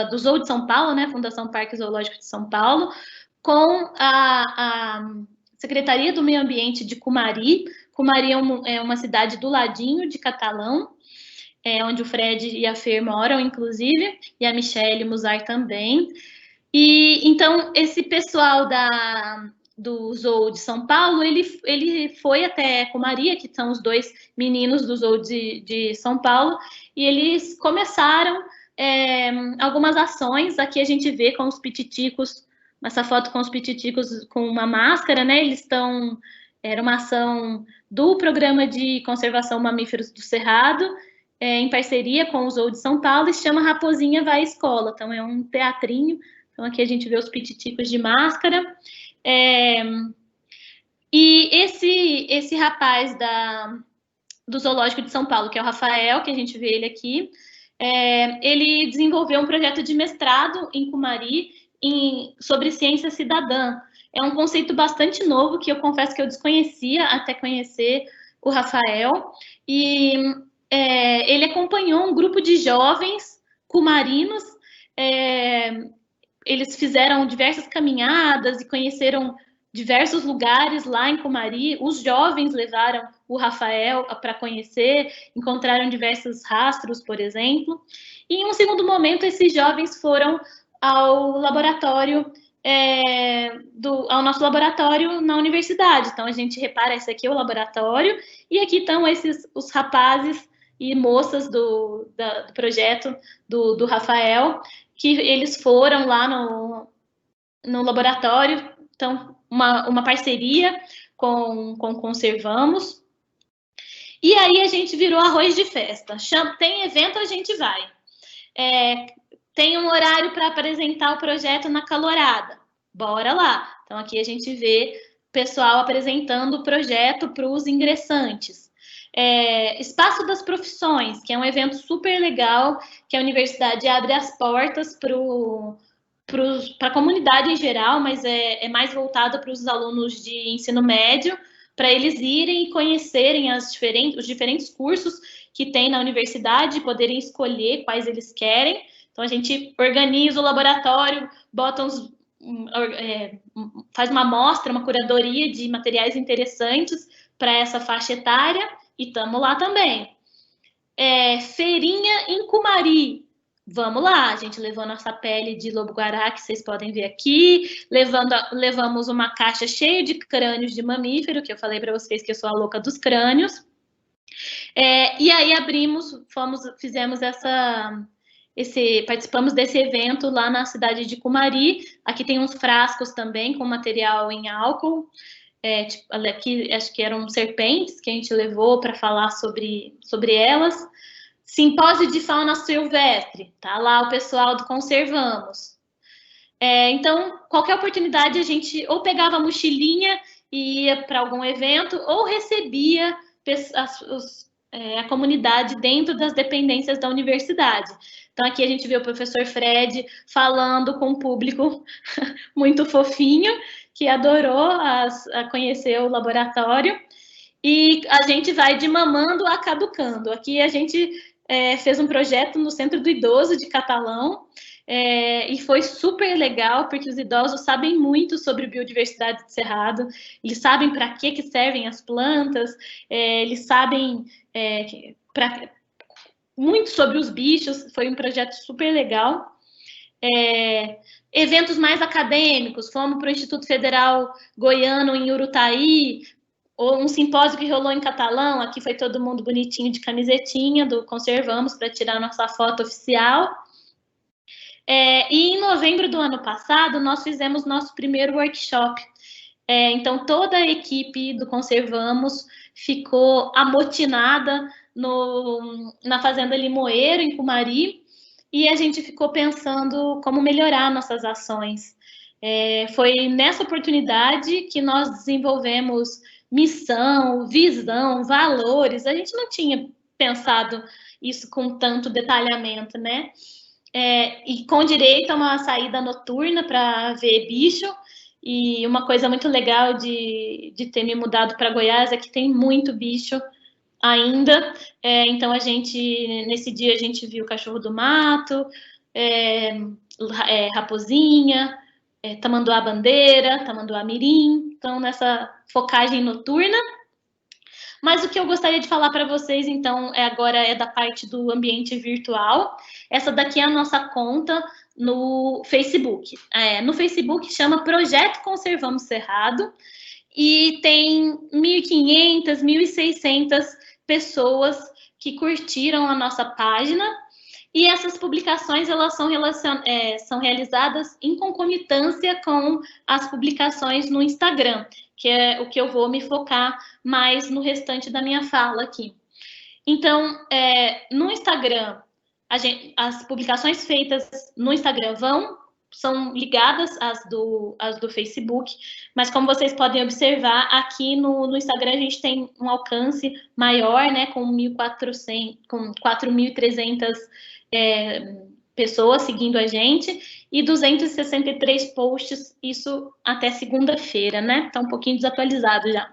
do Zoo de São Paulo, né, Fundação Parque Zoológico de São Paulo, com a Secretaria do Meio Ambiente de Cumari. Cumari é uma cidade do ladinho de Catalão, onde o Fred e a Fer moram, inclusive, e a Michelle Musar também. E então esse pessoal do Zoo de São Paulo, ele foi até Cumari, que são os dois meninos do Zoo de São Paulo, e eles começaram algumas ações. Aqui a gente vê com os pititicos, essa foto com os pititicos com uma máscara, né? Era uma ação do Programa de Conservação Mamíferos do Cerrado, em parceria com o Zoo de São Paulo, e se chama Raposinha Vai à Escola. Então é um teatrinho. Então aqui a gente vê os pititicos de máscara. E esse rapaz do Zoológico de São Paulo, que é o Rafael, que a gente vê ele aqui, ele desenvolveu um projeto de mestrado em Cumari sobre ciência cidadã. É um conceito bastante novo, que eu confesso que eu desconhecia até conhecer o Rafael. E ele acompanhou um grupo de jovens cumarinos. Eles fizeram diversas caminhadas e conheceram diversos lugares lá em Cumari. Os jovens levaram o Rafael para conhecer, encontraram diversos rastros, por exemplo. E em um segundo momento, esses jovens foram ao laboratório, ao nosso laboratório na universidade. Então a gente repara, esse aqui é o laboratório, e aqui estão os rapazes e moças do projeto do Rafael, que eles foram lá no laboratório. Então, uma parceria com Conservamos. E aí a gente virou arroz de festa. Tem evento, a gente vai. Tem um horário para apresentar o projeto na Calorada. Bora lá. Então, aqui a gente vê o pessoal apresentando o projeto para os ingressantes. Espaço das Profissões, que é um evento super legal, que a universidade abre as portas para a comunidade em geral, mas é mais voltado para os alunos de ensino médio, para eles irem e conhecerem os diferentes cursos que tem na universidade, poderem escolher quais eles querem. Então, a gente organiza o laboratório, faz uma amostra, uma curadoria de materiais interessantes para essa faixa etária, e estamos lá também. Feirinha em Cumari. Vamos lá, a gente levou nossa pele de lobo-guará, que vocês podem ver aqui, levamos uma caixa cheia de crânios de mamífero, que eu falei para vocês que eu sou a louca dos crânios. E aí fizemos participamos desse evento lá na cidade de Cumari. Aqui tem uns frascos também com material em álcool. Aqui acho que eram serpentes que a gente levou para falar sobre elas. Simpósio de fauna silvestre, tá lá o pessoal do Conservamos. Então, qualquer oportunidade, a gente ou pegava a mochilinha e ia para algum evento, ou recebia a comunidade dentro das dependências da universidade. Então, aqui a gente vê o professor Fred falando com um público muito fofinho, que adorou a conhecer o laboratório. E a gente vai de mamando a caducando. Aqui a gente fez um projeto no Centro do Idoso de Catalão, e foi super legal, porque os idosos sabem muito sobre biodiversidade de Cerrado, eles sabem para que servem as plantas, eles sabem muito sobre os bichos. Foi um projeto super legal. Eventos mais acadêmicos, fomos para o Instituto Federal Goiano em Urutaí, ou um simpósio que rolou em Catalão. Aqui foi todo mundo bonitinho de camisetinha do Conservamos para tirar nossa foto oficial. E em novembro do ano passado, nós fizemos nosso primeiro workshop. Então, toda a equipe do Conservamos ficou amotinada na Fazenda Limoeiro, em Cumari, e a gente ficou pensando como melhorar nossas ações. Foi nessa oportunidade que nós desenvolvemos missão, visão, valores. A gente não tinha pensado isso com tanto detalhamento, né? E com direito a uma saída noturna para ver bicho. E uma coisa muito legal de ter me mudado para Goiás é que tem muito bicho ainda. Então, nesse dia, a gente viu o cachorro do mato, raposinha, tamanduá-bandeira, tamanduá-mirim, então nessa focagem noturna. Mas o que eu gostaria de falar para vocês, então, agora é da parte do ambiente virtual. Essa daqui é a nossa conta no Facebook. No Facebook chama Projeto Conservamos Cerrado e tem 1.500, 1.600 pessoas que curtiram a nossa página. E essas publicações elas são realizadas em concomitância com as publicações no Instagram, que é o que eu vou me focar mais no restante da minha fala aqui. Então, no Instagram, as publicações feitas no Instagram são ligadas às do Facebook, mas como vocês podem observar, aqui no Instagram a gente tem um alcance maior, né, com 4.300 pessoas seguindo a gente e 263 posts, isso até segunda-feira, né? Tá um pouquinho desatualizado já.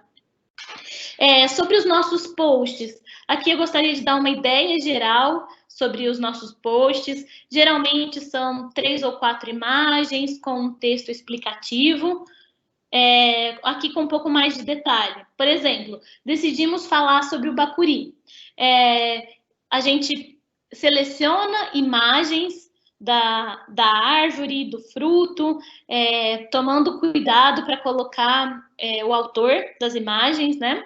Sobre os nossos posts, aqui eu gostaria de dar uma ideia geral sobre os nossos posts. Geralmente são 3 ou 4 imagens com um texto explicativo, aqui com um pouco mais de detalhe. Por exemplo, decidimos falar sobre o bacuri. A gente seleciona imagens da árvore, do fruto, tomando cuidado para colocar o autor das imagens, né?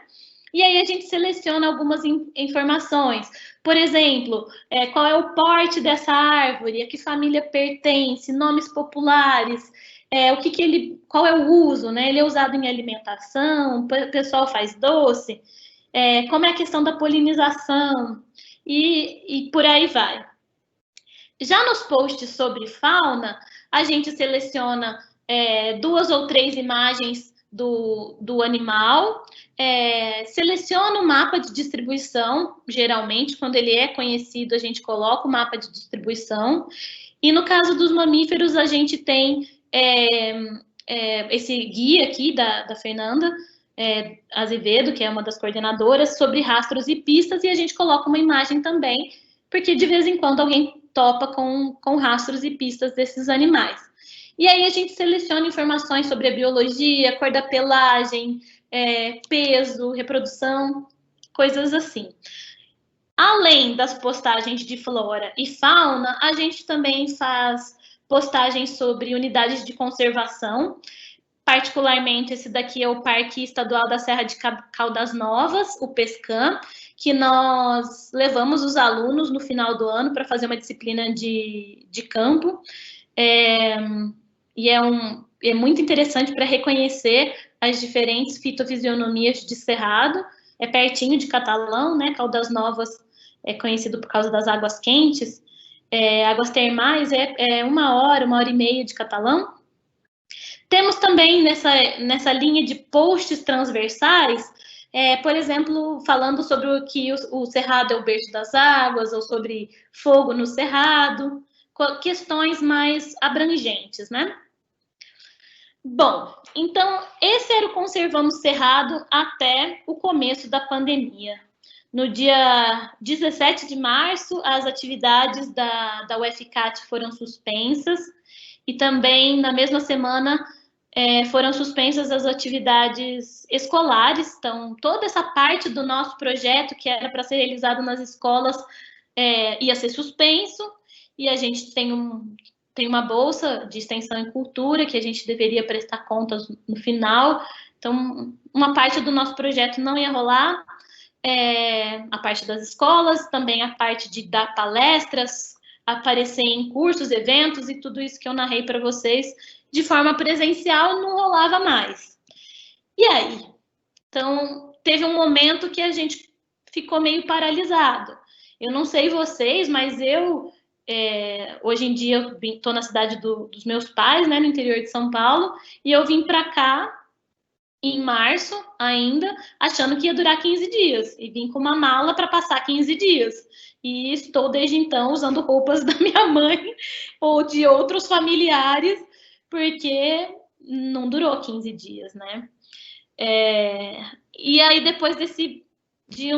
E aí a gente seleciona algumas informações. Por exemplo, qual é o porte dessa árvore, a que família pertence, nomes populares, qual é o uso, né? Ele é usado em alimentação, o pessoal faz doce, como é a questão da polinização, e por aí vai. Já nos posts sobre fauna, a gente seleciona 2 ou 3 imagens do animal, seleciona o mapa de distribuição, geralmente, quando ele é conhecido, a gente coloca o mapa de distribuição, e no caso dos mamíferos, a gente tem esse guia aqui da Fernanda Azevedo, que é uma das coordenadoras, sobre rastros e pistas, e a gente coloca uma imagem também, porque de vez em quando alguém topa com rastros e pistas desses animais. E aí a gente seleciona informações sobre a biologia, cor da pelagem, peso, reprodução, coisas assim. Além das postagens de flora e fauna, a gente também faz postagens sobre unidades de conservação. Particularmente, esse daqui é o Parque Estadual da Serra de Caldas Novas, o PESCAM, que nós levamos os alunos no final do ano para fazer uma disciplina de campo. E é muito interessante para reconhecer as diferentes fitofisionomias de cerrado. É pertinho de Catalão, né? Caldas Novas é conhecido por causa das águas quentes. Águas termais é 1 hora e meia de Catalão. Temos também nessa linha de posts transversais, por exemplo, falando sobre o que o cerrado é o berço das águas, ou sobre fogo no cerrado, questões mais abrangentes, né? Bom, então, esse era o Conservamos Cerrado até o começo da pandemia. No dia 17 de março, as atividades da UFCAT foram suspensas, e também, na mesma semana, foram suspensas as atividades escolares. Então, toda essa parte do nosso projeto, que era para ser realizado nas escolas, ia ser suspenso, e a gente tem uma bolsa de extensão em cultura, que a gente deveria prestar contas no final. Então, uma parte do nosso projeto não ia rolar, a parte das escolas, também a parte de dar palestras, aparecer em cursos, eventos e tudo isso que eu narrei para vocês de forma presencial não rolava mais. E aí? Então, teve um momento que a gente ficou meio paralisado. Eu não sei vocês, mas eu, hoje em dia, estou na cidade dos meus pais, né, no interior de São Paulo, e eu vim para cá em março ainda, achando que ia durar 15 dias, e vim com uma mala para passar 15 dias. E estou, desde então, usando roupas da minha mãe ou de outros familiares, porque não durou 15 dias, né? E aí, depois de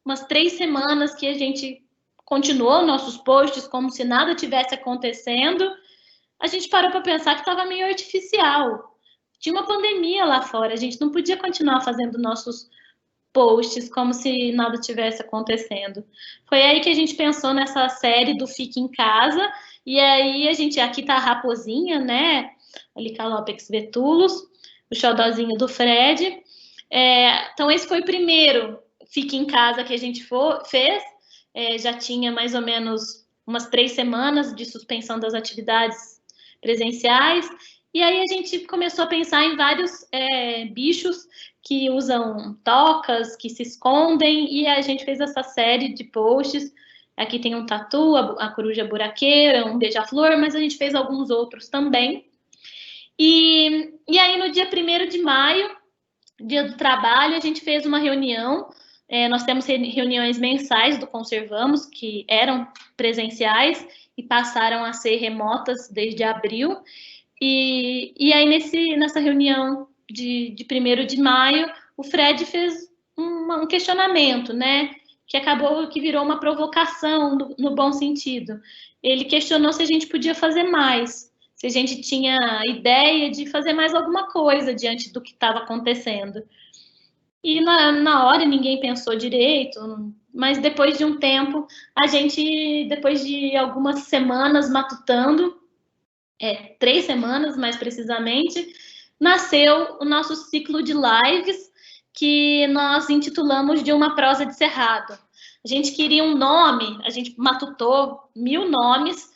umas 3 semanas que a gente continuou nossos posts como se nada tivesse acontecendo, a gente parou para pensar que estava meio artificial. Tinha uma pandemia lá fora, a gente não podia continuar fazendo nossos posts como se nada tivesse acontecendo. Foi aí que a gente pensou nessa série do Fique em Casa, e aí a gente, aqui tá a Raposinha, né, a Licalopex vetulos, o xodózinho do Fred. Então esse foi o primeiro Fique em Casa que a gente fez, já tinha mais ou menos umas 3 semanas de suspensão das atividades presenciais, e aí a gente começou a pensar em vários bichos que usam tocas, que se escondem, e a gente fez essa série de posts. Aqui tem um tatu, a coruja buraqueira, um beija-flor, mas a gente fez alguns outros também. E aí no dia 1º de maio, dia do trabalho, a gente fez uma reunião. Nós temos reuniões mensais do Conservamos, que eram presenciais e passaram a ser remotas desde abril. E aí, nessa reunião de 1º de maio, o Fred fez um questionamento, né? Que acabou que virou uma provocação no bom sentido. Ele questionou se a gente podia fazer mais, se a gente tinha ideia de fazer mais alguma coisa diante do que estava acontecendo. E na hora ninguém pensou direito, mas depois de um tempo, a gente, depois de algumas semanas matutando, 3 semanas mais precisamente, nasceu o nosso ciclo de lives, que nós intitulamos de Uma Prosa de Cerrado. A gente queria um nome, a gente matutou 1000 nomes,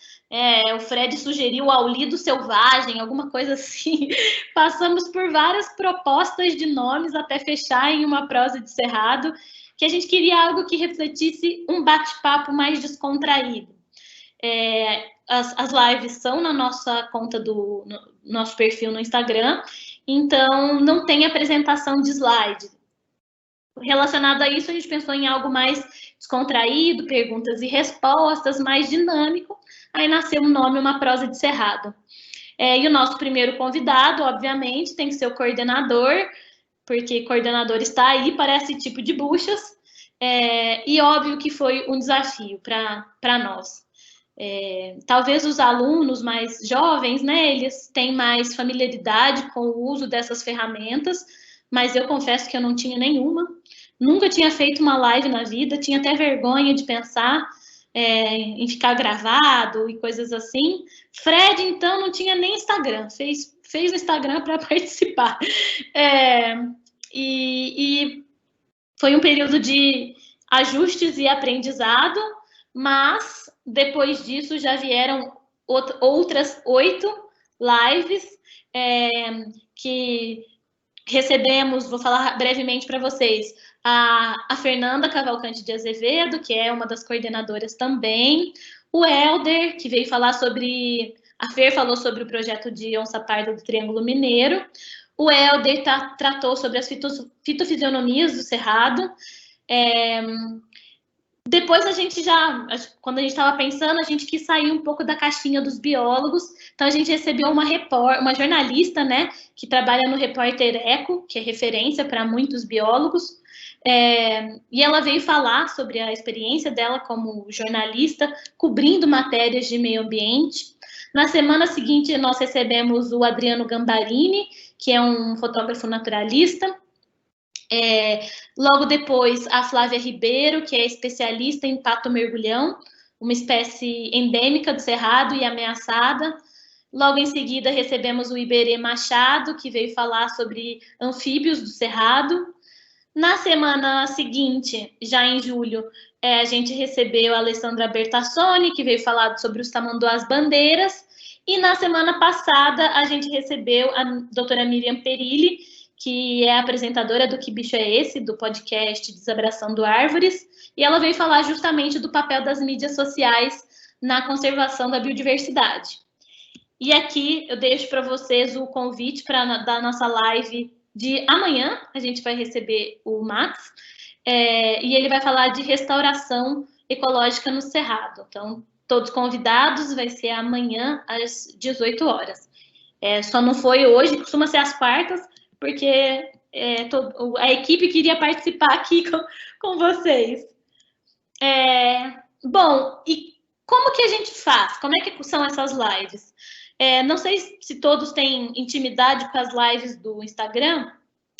o Fred sugeriu Aulido Selvagem, alguma coisa assim. Passamos por várias propostas de nomes até fechar em Uma Prosa de Cerrado, que a gente queria algo que refletisse um bate-papo mais descontraído. As lives são na nossa conta no nosso perfil no Instagram, então não tem apresentação de slide. Relacionado a isso, a gente pensou em algo mais descontraído, perguntas e respostas, mais dinâmico. Aí nasceu o nome Uma Prosa de Cerrado. E o nosso primeiro convidado, obviamente, tem que ser o coordenador, porque coordenador está aí para esse tipo de buchas. E óbvio que foi um desafio para nós. Talvez os alunos mais jovens, né, eles têm mais familiaridade com o uso dessas ferramentas, mas eu confesso que eu não tinha nenhuma. Nunca tinha feito uma live na vida, tinha até vergonha de pensar em ficar gravado e coisas assim. Fred, então, não tinha nem Instagram, fez o Instagram para participar. E foi um período de ajustes e aprendizado, mas depois disso já vieram outras 8 lives que recebemos. Vou falar brevemente para vocês. A Fernanda Cavalcante de Azevedo, que é uma das coordenadoras também, o Helder, que veio falar sobre... A Fer falou sobre o projeto de onça-parda do Triângulo Mineiro. O Helder tratou sobre as fitofisionomias do cerrado. Depois quando a gente estava pensando, a gente quis sair um pouco da caixinha dos biólogos, então a gente recebeu uma jornalista, né, que trabalha no Repórter Eco, que é referência para muitos biólogos, e ela veio falar sobre a experiência dela como jornalista, cobrindo matérias de meio ambiente. Na semana seguinte, nós recebemos o Adriano Gambarini, que é um fotógrafo naturalista. Logo depois, a Flávia Ribeiro, que é especialista em pato mergulhão, uma espécie endêmica do Cerrado e ameaçada. Logo em seguida, recebemos o Iberê Machado, que veio falar sobre anfíbios do Cerrado. Na semana seguinte, já em julho, a gente recebeu a Alessandra Bertassoni, que veio falar sobre os tamanduás bandeiras. E na semana passada, a gente recebeu a doutora Miriam Perilli, que é a apresentadora do Que Bicho é Esse?, do podcast Desabraçando Árvores, e ela veio falar justamente do papel das mídias sociais na conservação da biodiversidade. E aqui eu deixo para vocês o convite da nossa live de amanhã. A gente vai receber o Max, e ele vai falar de restauração ecológica no Cerrado. Então, todos convidados, vai ser amanhã às 18 horas. Só não foi hoje, costuma ser às quartas, porque a equipe queria participar aqui com vocês. Bom, e como que a gente faz? Como é que são essas lives? Não sei se todos têm intimidade com as lives do Instagram.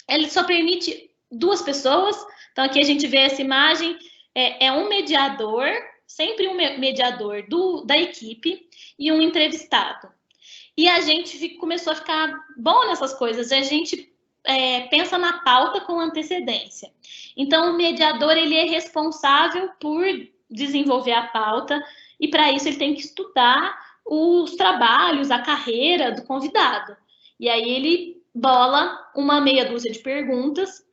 Ele só permite 2 pessoas. Então, aqui a gente vê essa imagem. É um mediador, sempre um mediador da equipe e um entrevistado. E a gente começou a ficar bom nessas coisas. A gente pensa na pauta com antecedência. Então, o mediador ele é responsável por desenvolver a pauta e, para isso, ele tem que estudar os trabalhos, a carreira do convidado. E aí ele bola uma meia dúzia de perguntas,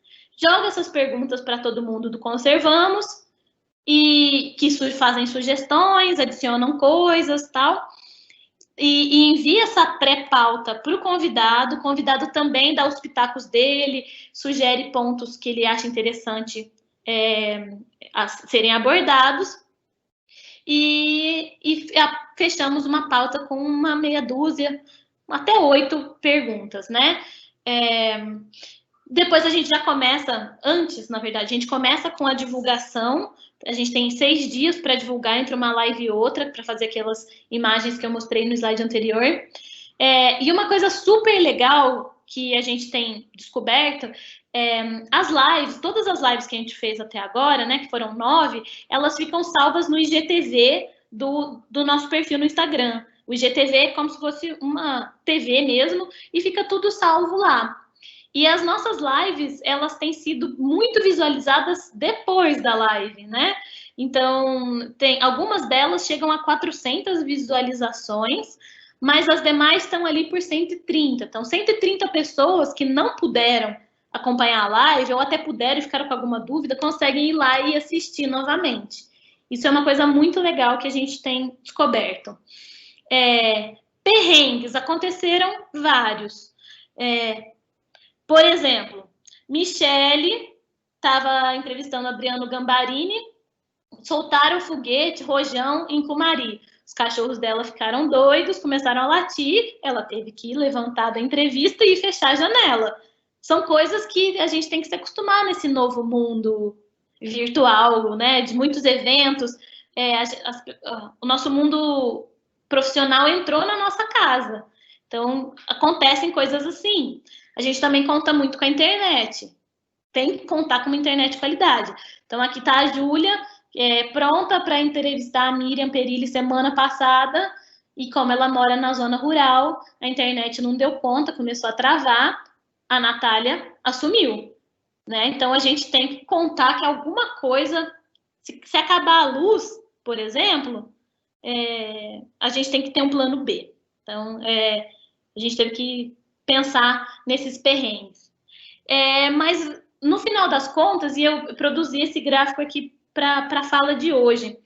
joga essas perguntas para todo mundo do Conservamos, e que fazem sugestões, adicionam coisas, tal, e envia essa pré-pauta para o convidado também dá os pitacos dele, sugere pontos que ele acha interessante a serem abordados, e fechamos uma pauta com uma meia dúzia, até 8 perguntas, né? Depois a gente já começa, antes, na verdade, a gente começa com a divulgação. A gente tem 6 dias para divulgar entre uma live e outra, para fazer aquelas imagens que eu mostrei no slide anterior. E uma coisa super legal que a gente tem descoberto, as lives, todas as lives que a gente fez até agora, né, que foram 9, elas ficam salvas no IGTV do nosso perfil no Instagram. O IGTV é como se fosse uma TV mesmo, e fica tudo salvo lá. E as nossas lives, elas têm sido muito visualizadas depois da live, né? Então, algumas delas chegam a 400 visualizações, mas as demais estão ali por 130. Então, 130 pessoas que não puderam acompanhar a live, ou até puderam e ficaram com alguma dúvida, conseguem ir lá e assistir novamente. Isso é uma coisa muito legal que a gente tem descoberto. Perrengues, aconteceram vários. Por exemplo, Michele estava entrevistando a Adriano Gambarini, soltaram foguete, rojão em Cumari. Os cachorros dela ficaram doidos, começaram a latir, ela teve que levantar da entrevista e fechar a janela. São coisas que a gente tem que se acostumar nesse novo mundo virtual, né? De muitos eventos. O nosso mundo profissional entrou na nossa casa. Então, acontecem coisas assim. A gente também conta muito com a internet. Tem que contar com uma internet de qualidade. Então, aqui está a Júlia, pronta para entrevistar a Miriam Perilli semana passada, e como ela mora na zona rural, a internet não deu conta, começou a travar, a Natália assumiu, né? Então, a gente tem que contar que alguma coisa, se acabar a luz, por exemplo, a gente tem que ter um plano B. Então, a gente teve que pensar nesses perrengues. Mas, no final das contas, e eu produzi esse gráfico aqui para a fala de hoje,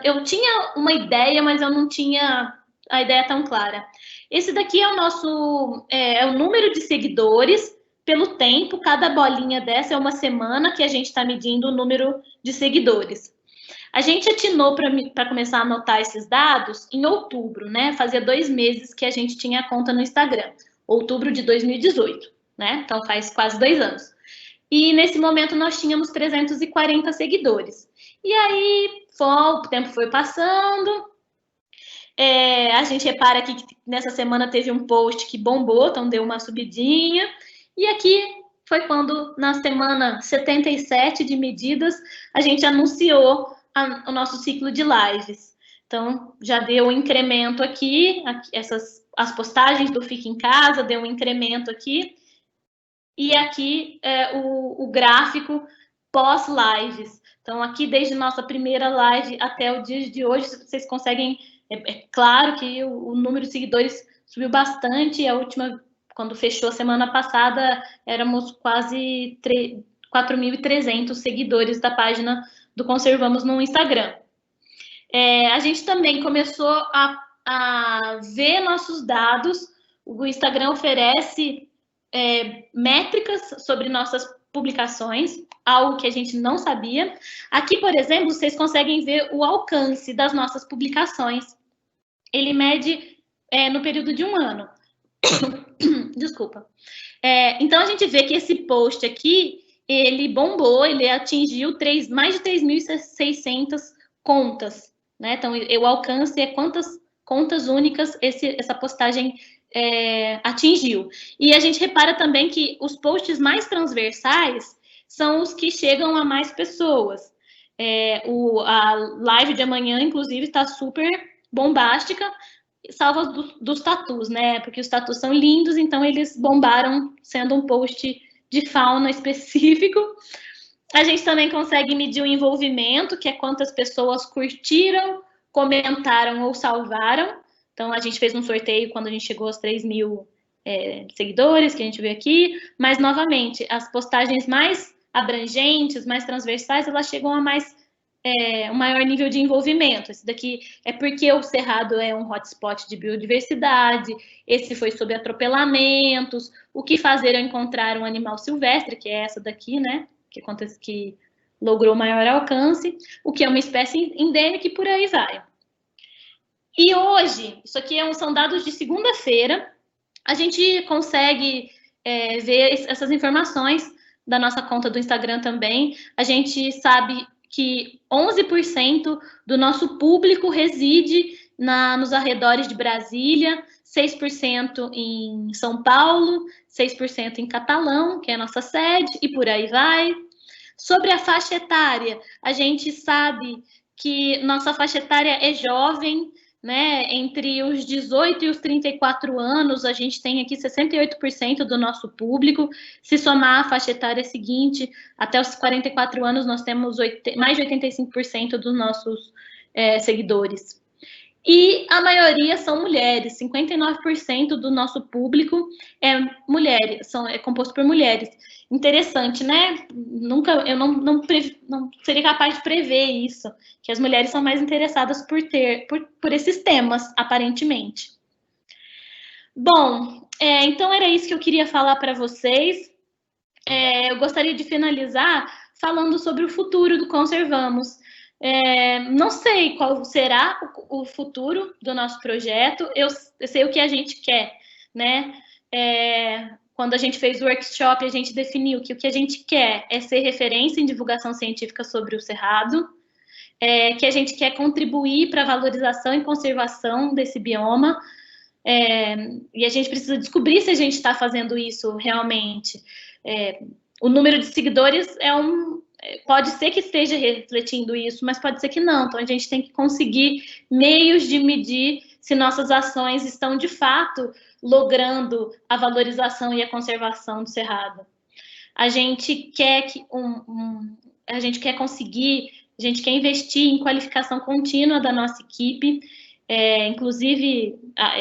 eu tinha uma ideia, mas eu não tinha a ideia tão clara. Esse daqui é o nosso o número de seguidores pelo tempo. Cada bolinha dessa é uma semana que a gente está medindo o número de seguidores. A gente atinou para começar a anotar esses dados em outubro, né? Fazia 2 meses que a gente tinha a conta no Instagram, outubro de 2018, né? Então faz quase 2 anos. E nesse momento nós tínhamos 340 seguidores. E aí o tempo foi passando. A gente repara aqui que nessa semana teve um post que bombou, então deu uma subidinha. E aqui foi quando, na semana 77 de medidas, a gente anunciou o nosso ciclo de lives. Então, já deu um incremento aqui, as postagens do Fica em Casa, deu um incremento aqui. E aqui o gráfico pós-lives. Então, aqui desde nossa primeira live até o dia de hoje, vocês conseguem... É claro que o número de seguidores subiu bastante. A última, quando fechou a semana passada, éramos quase 4.300 seguidores da página do Conservamos no Instagram. A gente também começou a ver nossos dados. O Instagram oferece métricas sobre nossas publicações, algo que a gente não sabia. Aqui, por exemplo, vocês conseguem ver o alcance das nossas publicações. Ele mede no período de 1 ano. Desculpa. Então, a gente vê que esse post aqui, ele bombou, ele atingiu mais de 3.600 contas, né? Então, o alcance é quantas contas únicas essa postagem atingiu. E a gente repara também que os posts mais transversais são os que chegam a mais pessoas. A live de amanhã, inclusive, está super bombástica, salvo dos tatus, né? Porque os tatus são lindos, então eles bombaram sendo um post de fauna específico. A gente também consegue medir o envolvimento, que é quantas pessoas curtiram, comentaram ou salvaram. Então, a gente fez um sorteio quando a gente chegou aos 3.000 seguidores, que a gente vê aqui. Mas, novamente, as postagens mais abrangentes, mais transversais, elas chegam a um maior nível de envolvimento. Esse daqui é porque o Cerrado é um hotspot de biodiversidade, esse foi sobre atropelamentos, o que fazer ao encontrar um animal silvestre, que é essa daqui, né? Que logrou maior alcance, o que é uma espécie endêmica e por aí vai. E hoje, isso aqui são dados de segunda-feira, a gente consegue ver essas informações da nossa conta do Instagram também. A gente sabe que 11% do nosso público reside nos arredores de Brasília, 6% em São Paulo, 6% em Catalão, que é a nossa sede, e por aí vai. Sobre a faixa etária, a gente sabe que nossa faixa etária é jovem, né? Entre os 18 e os 34 anos, a gente tem aqui 68% do nosso público. Se somar a faixa etária seguinte, até os 44 anos, nós temos mais de 85% dos nossos seguidores. E a maioria são mulheres, 59% do nosso público é composto por mulheres. Interessante, né? Eu não seria capaz de prever isso, que as mulheres são mais interessadas por esses temas, aparentemente. Bom, então era isso que eu queria falar para vocês. Eu gostaria de finalizar falando sobre o futuro do Conservamos. Não sei qual será o futuro do nosso projeto, eu sei o que a gente quer, né? Quando a gente fez o workshop, a gente definiu que o que a gente quer é ser referência em divulgação científica sobre o Cerrado, que a gente quer contribuir para a valorização e conservação desse bioma, e a gente precisa descobrir se a gente está fazendo isso realmente. O número de seguidores pode ser que esteja refletindo isso, mas pode ser que não. Então, a gente tem que conseguir meios de medir se nossas ações estão, de fato, logrando a valorização e a conservação do Cerrado. A gente quer a gente quer investir em qualificação contínua da nossa equipe. Inclusive,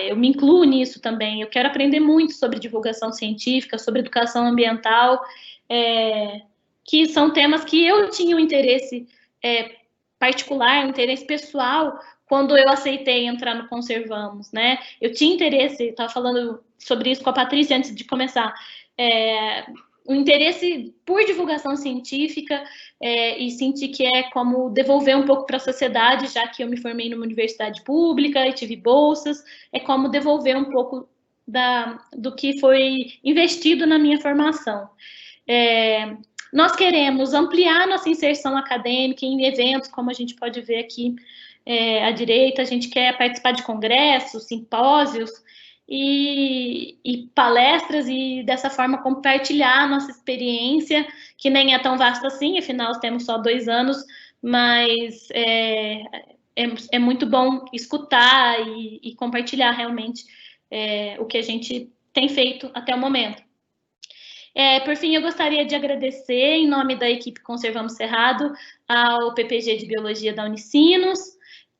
eu me incluo nisso também. Eu quero aprender muito sobre divulgação científica, sobre educação ambiental, que são temas que eu tinha um interesse particular, um interesse pessoal, quando eu aceitei entrar no Conservamos, né? Eu tinha interesse, estava falando sobre isso com a Patrícia antes de começar, um interesse por divulgação científica, e senti que é como devolver um pouco para a sociedade, já que eu me formei numa universidade pública e tive bolsas, é como devolver um pouco do que foi investido na minha formação. Nós queremos ampliar nossa inserção acadêmica em eventos, como a gente pode ver aqui à direita. A gente quer participar de congressos, simpósios e palestras, e dessa forma compartilhar a nossa experiência, que nem é tão vasta assim, afinal temos só 2 anos, mas é muito bom escutar e compartilhar realmente o que a gente tem feito até o momento. Por fim, eu gostaria de agradecer, em nome da equipe Conservamos Cerrado, ao PPG de Biologia da Unicinos,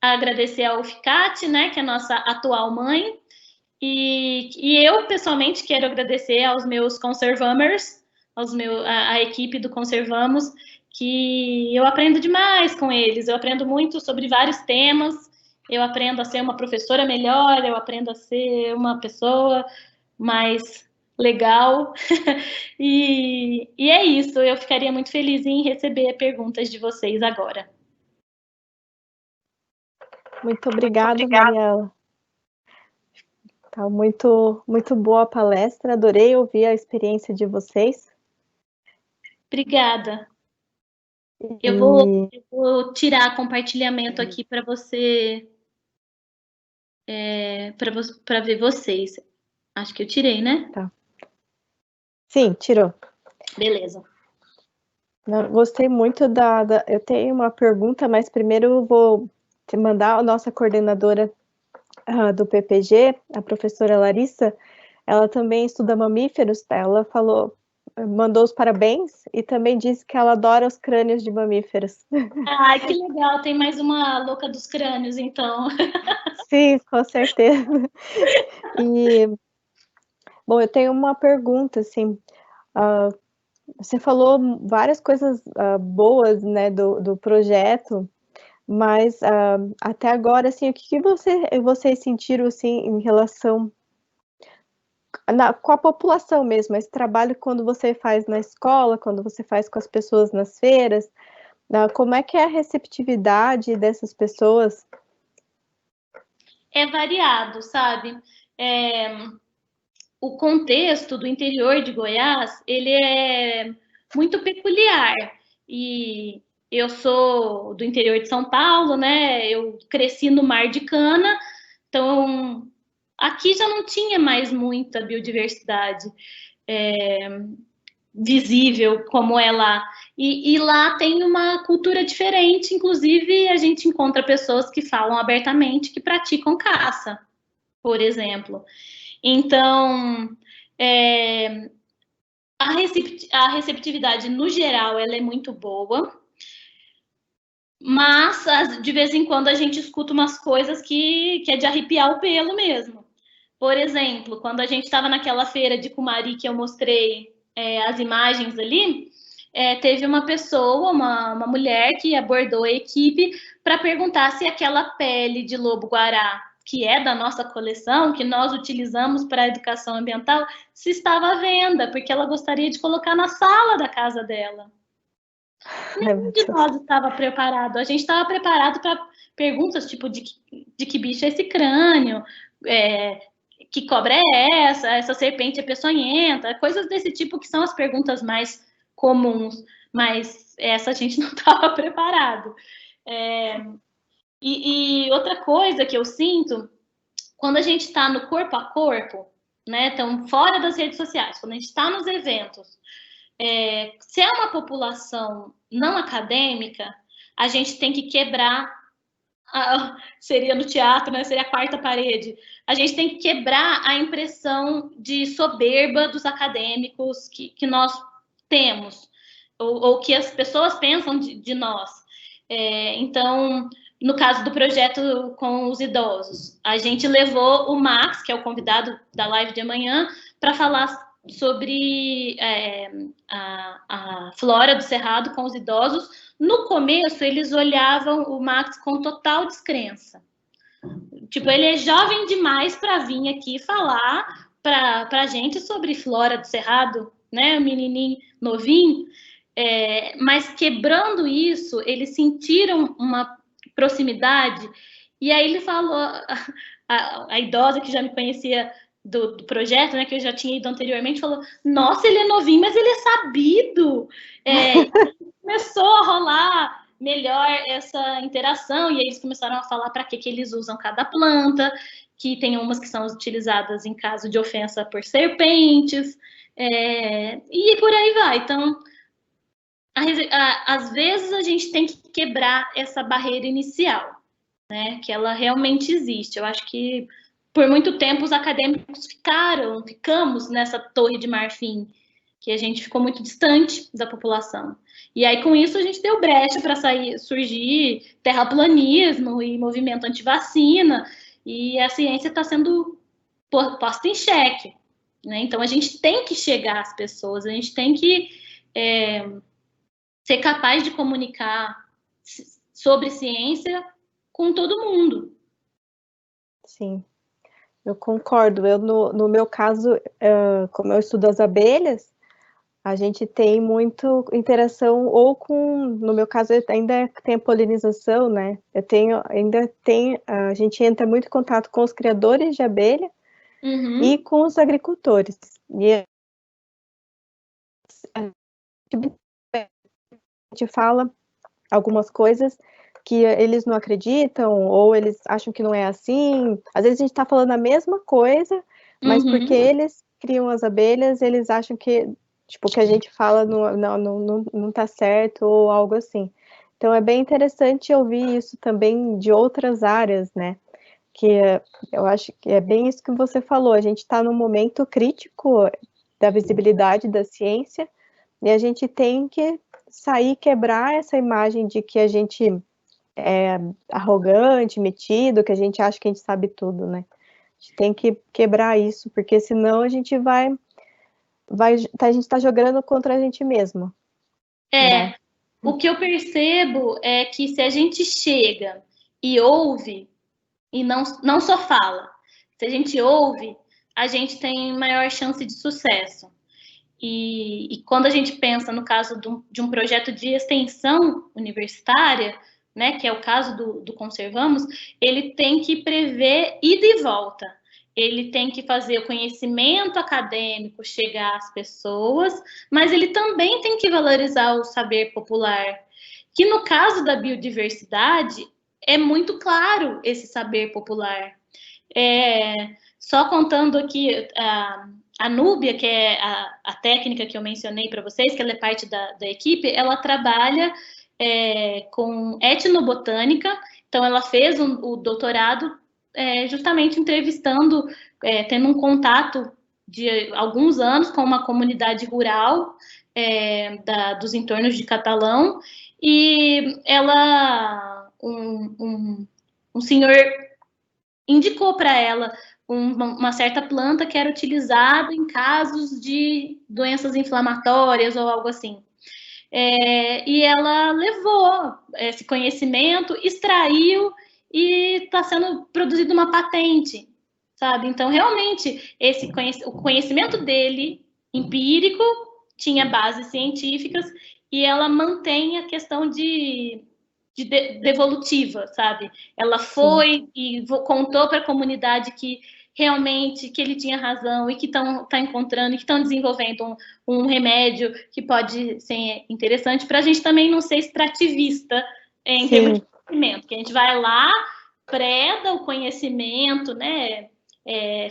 agradecer ao UFCAT, né, que é a nossa atual mãe, e eu, pessoalmente, quero agradecer aos meus Conservamers, a equipe do Conservamos, que eu aprendo demais com eles, eu aprendo muito sobre vários temas, eu aprendo a ser uma professora melhor, eu aprendo a ser uma pessoa mais legal, e é isso, eu ficaria muito feliz em receber perguntas de vocês agora. Muito obrigada, Mariela. Tá muito boa a palestra, adorei ouvir a experiência de vocês. Obrigada. Eu vou tirar compartilhamento aqui para você, para ver vocês. Acho que eu tirei, né? Tá. Sim, tirou. Beleza. Gostei muito eu tenho uma pergunta, mas primeiro eu vou te mandar a nossa coordenadora do PPG, a professora Larissa. Ela também estuda mamíferos, ela mandou os parabéns e também disse que ela adora os crânios de mamíferos. Ai, que legal, tem mais uma louca dos crânios, então. Sim, com certeza. E, bom, eu tenho uma pergunta, assim, você falou várias coisas boas, né, do projeto, mas até agora, assim, o que vocês sentiram, assim, em relação com a população mesmo, esse trabalho quando você faz na escola, quando você faz com as pessoas nas feiras, como é que é a receptividade dessas pessoas? É variado, sabe? O contexto do interior de Goiás, ele é muito peculiar. E eu sou do interior de São Paulo, né? Eu cresci no Mar de Cana, então aqui já não tinha mais muita biodiversidade visível como é lá. E lá tem uma cultura diferente, inclusive a gente encontra pessoas que falam abertamente que praticam caça, por exemplo. Então, a receptividade no geral ela é muito boa, mas de vez em quando a gente escuta umas coisas que é de arrepiar o pelo mesmo. Por exemplo, quando a gente estava naquela feira de Cumari que eu mostrei as imagens ali, teve uma pessoa, uma mulher que abordou a equipe para perguntar se aquela pele de lobo-guará, que é da nossa coleção, que nós utilizamos para a educação ambiental, se estava à venda, porque ela gostaria de colocar na sala da casa dela. Nenhum de nós estava preparado. A gente estava preparado para perguntas tipo de que bicho é esse crânio, que cobra é essa serpente é peçonhenta, coisas desse tipo que são as perguntas mais comuns, mas essa a gente não estava preparado. E outra coisa que eu sinto, quando a gente está no corpo a corpo, né, então fora das redes sociais, quando a gente está nos eventos, se é uma população não acadêmica, a gente tem que quebrar, seria no teatro, né? Seria a quarta parede. A gente tem que quebrar a impressão de soberba dos acadêmicos que nós temos, ou que as pessoas pensam de nós. Então, no caso do projeto com os idosos, a gente levou o Max, que é o convidado da live de amanhã, para falar sobre a flora do Cerrado com os idosos. No começo, eles olhavam o Max com total descrença. Tipo, ele é jovem demais para vir aqui falar para a gente sobre flora do Cerrado, né? O menininho novinho. Mas quebrando isso, eles sentiram uma proximidade. E aí ele falou, a idosa que já me conhecia do projeto, né, que eu já tinha ido anteriormente, falou: nossa, ele é novinho, mas ele é sabido. Começou a rolar melhor essa interação, e aí eles começaram a falar para que eles usam cada planta, que tem umas que são utilizadas em caso de ofensa por serpentes, e por aí vai. Então, às ficas a gente tem que quebrar essa barreira inicial, né, que ela realmente existe. Eu acho que por muito tempo os acadêmicos ficamos nessa torre de marfim, que a gente ficou muito distante da população. E aí, com isso, a gente deu brecha para surgir terraplanismo e movimento antivacina, e a ciência está sendo posta em xeque. Né? Então, a gente tem que chegar às pessoas, a gente tem que ser capaz de comunicar sobre ciência com todo mundo. Sim, eu concordo. No meu caso, como eu estudo as abelhas, a gente tem muito interação, no meu caso, ainda tem a polinização, né? A gente entra muito em contato com os criadores de abelha e com os agricultores. E a gente fala algumas coisas que eles não acreditam, ou eles acham que não é assim. Às vezes a gente está falando a mesma coisa, mas porque eles criam as abelhas, eles acham que, tipo, que a gente fala não tá certo, ou algo assim. Então é bem interessante ouvir isso também de outras áreas, né? Que eu acho que é bem isso que você falou, a gente está num momento crítico da visibilidade da ciência, e a gente tem que sair, quebrar essa imagem de que a gente é arrogante, metido, que a gente acha que a gente sabe tudo, né? A gente tem que quebrar isso, porque senão a gente a gente está jogando contra a gente mesmo. Né? O que eu percebo é que se a gente chega e ouve, e não só fala, se a gente ouve, a gente tem maior chance de sucesso. E quando a gente pensa no caso de um projeto de extensão universitária, né, que é o caso do Conservamos, ele tem que prever ida e volta. Ele tem que fazer o conhecimento acadêmico chegar às pessoas, mas ele também tem que valorizar o saber popular, que no caso da biodiversidade é muito claro esse saber popular. Só contando aqui a Núbia, que é a técnica que eu mencionei para vocês, que ela é parte da equipe, ela trabalha com etnobotânica, então ela fez o doutorado justamente entrevistando, tendo um contato de alguns anos com uma comunidade rural dos entornos de Catalão, e ela, um senhor indicou para ela uma certa planta que era utilizada em casos de doenças inflamatórias ou algo assim. E ela levou esse conhecimento, extraiu e está sendo produzida uma patente, sabe? Então, realmente, o conhecimento dele, empírico, tinha bases científicas e ela mantém a questão de devolutiva, sabe? Ela foi Sim. E contou para a comunidade que realmente que ele tinha razão e que tá encontrando, que estão desenvolvendo um remédio que pode ser interessante para a gente também não ser extrativista em termos de conhecimento, que a gente vai lá, preda o conhecimento, né?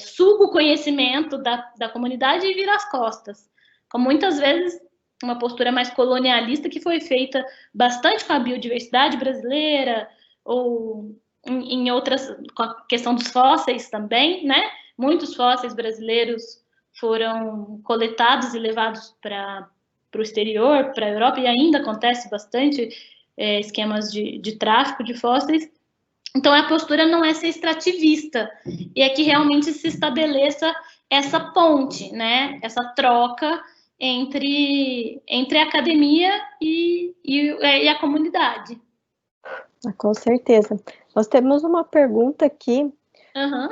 Suga o conhecimento da comunidade e vira as costas. Como muitas vezes uma postura mais colonialista que foi feita bastante com a biodiversidade brasileira, ou em outras, com a questão dos fósseis também, né? Muitos fósseis brasileiros foram coletados e levados para o exterior, para a Europa, e ainda acontece bastante esquemas de tráfico de fósseis. Então, a postura não é ser extrativista, e é que realmente se estabeleça essa ponte, né? Essa troca entre a academia e a comunidade. Com certeza. Nós temos uma pergunta aqui,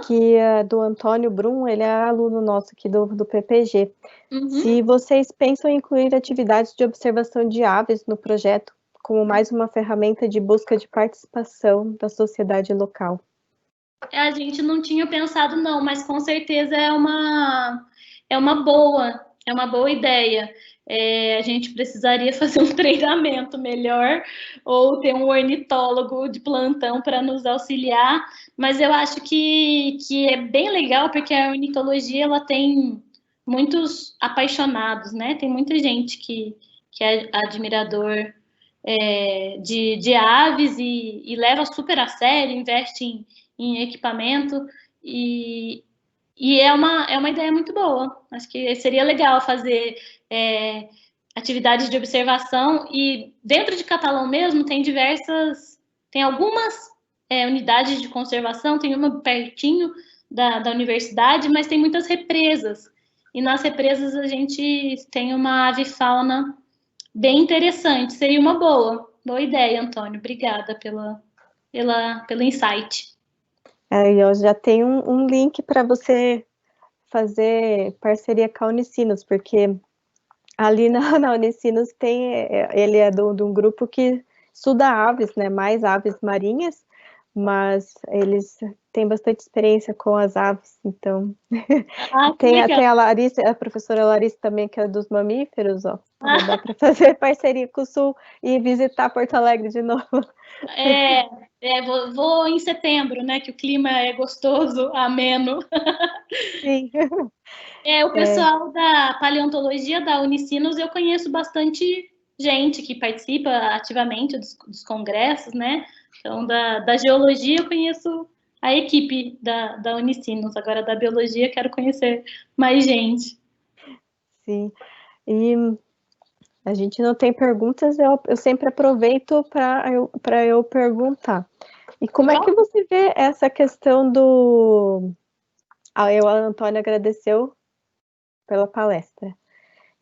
que é do Antônio Brum, ele é aluno nosso aqui do PPG. Se vocês pensam em incluir atividades de observação de aves no projeto, como mais uma ferramenta de busca de participação da sociedade local. A gente não tinha pensado, não, mas com certeza é uma boa ideia. A gente precisaria fazer um treinamento melhor ou ter um ornitólogo de plantão para nos auxiliar, mas eu acho que é bem legal porque a ornitologia ela tem muitos apaixonados, né? Tem muita gente que é admirador de aves e leva super a sério, investe em equipamento e é uma ideia muito boa. Acho que seria legal fazer atividades de observação e dentro de Catalão mesmo tem algumas unidades de conservação, tem uma pertinho da universidade, mas tem muitas represas. E nas represas a gente tem uma avifauna bem interessante. Seria uma boa ideia, Antônio. Obrigada pelo insight. Eu já tenho um link para você fazer parceria com a Unicinos, porque ali na Unicinos ele é de um grupo que estuda aves, né, mais aves marinhas, mas eles tem bastante experiência com as aves, então. Tem a Larissa, a professora Larissa também, que é dos mamíferos, ó. Dá para fazer parceria com o Sul e visitar Porto Alegre de novo. Vou em setembro, né? Que o clima é gostoso, ameno. Sim. O pessoal da paleontologia da Unicinos, eu conheço bastante gente que participa ativamente dos congressos, né? Então, da geologia eu conheço a equipe da Unicinos, agora da biologia quero conhecer mais gente. Sim, e a gente não tem perguntas, eu sempre aproveito para eu perguntar. E como é que você vê essa questão do... A Antônia agradeceu pela palestra.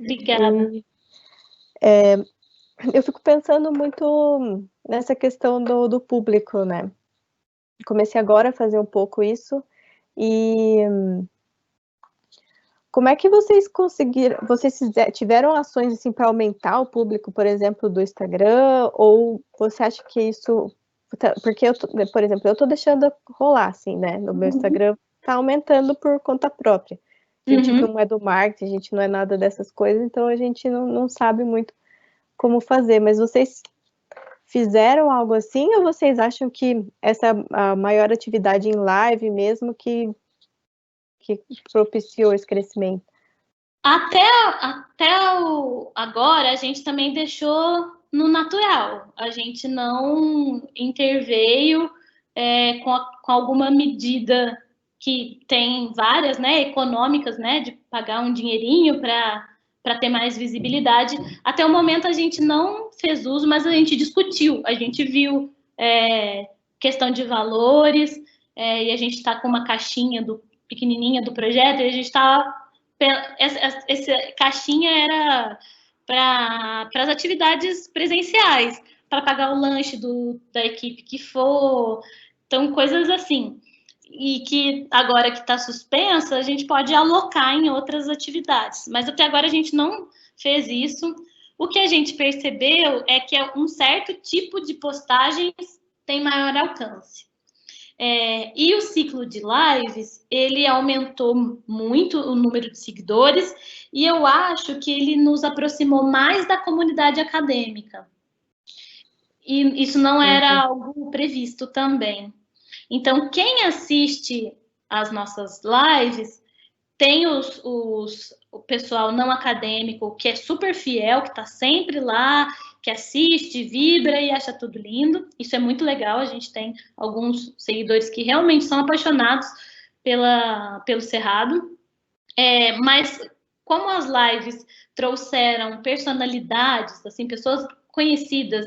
Obrigada. Eu fico pensando muito nessa questão do público, né? Comecei agora a fazer um pouco isso, e como é que vocês conseguiram, tiveram ações assim para aumentar o público, por exemplo, do Instagram, ou você acha que isso, porque por exemplo, eu estou deixando rolar assim, né, no meu Instagram, tá aumentando por conta própria. A gente não é do marketing, a gente não é nada dessas coisas, então a gente não sabe muito como fazer, mas vocês fizeram algo assim, ou vocês acham que essa a maior atividade em live mesmo que propiciou esse crescimento? Até agora, a gente também deixou no natural. A gente não interveio com alguma medida que tem várias, né, econômicas, né, de pagar um dinheirinho para ter mais visibilidade. Até o momento a gente não fez uso, mas a gente discutiu, a gente viu questão de valores, e a gente está com uma caixinha pequenininha do projeto, e a gente está... Essa caixinha era para as atividades presenciais, para pagar o lanche da equipe que for, então coisas assim. E que agora que está suspensa, a gente pode alocar em outras atividades. Mas até agora a gente não fez isso. O que a gente percebeu é que um certo tipo de postagens tem maior alcance. E o ciclo de lives, ele aumentou muito o número de seguidores, e eu acho que ele nos aproximou mais da comunidade acadêmica. E isso não era algo previsto também. Então, quem assiste às nossas lives tem o pessoal não acadêmico que é super fiel, que está sempre lá, que assiste, vibra e acha tudo lindo. Isso é muito legal. A gente tem alguns seguidores que realmente são apaixonados pelo Cerrado. Mas como as lives trouxeram personalidades, assim, pessoas conhecidas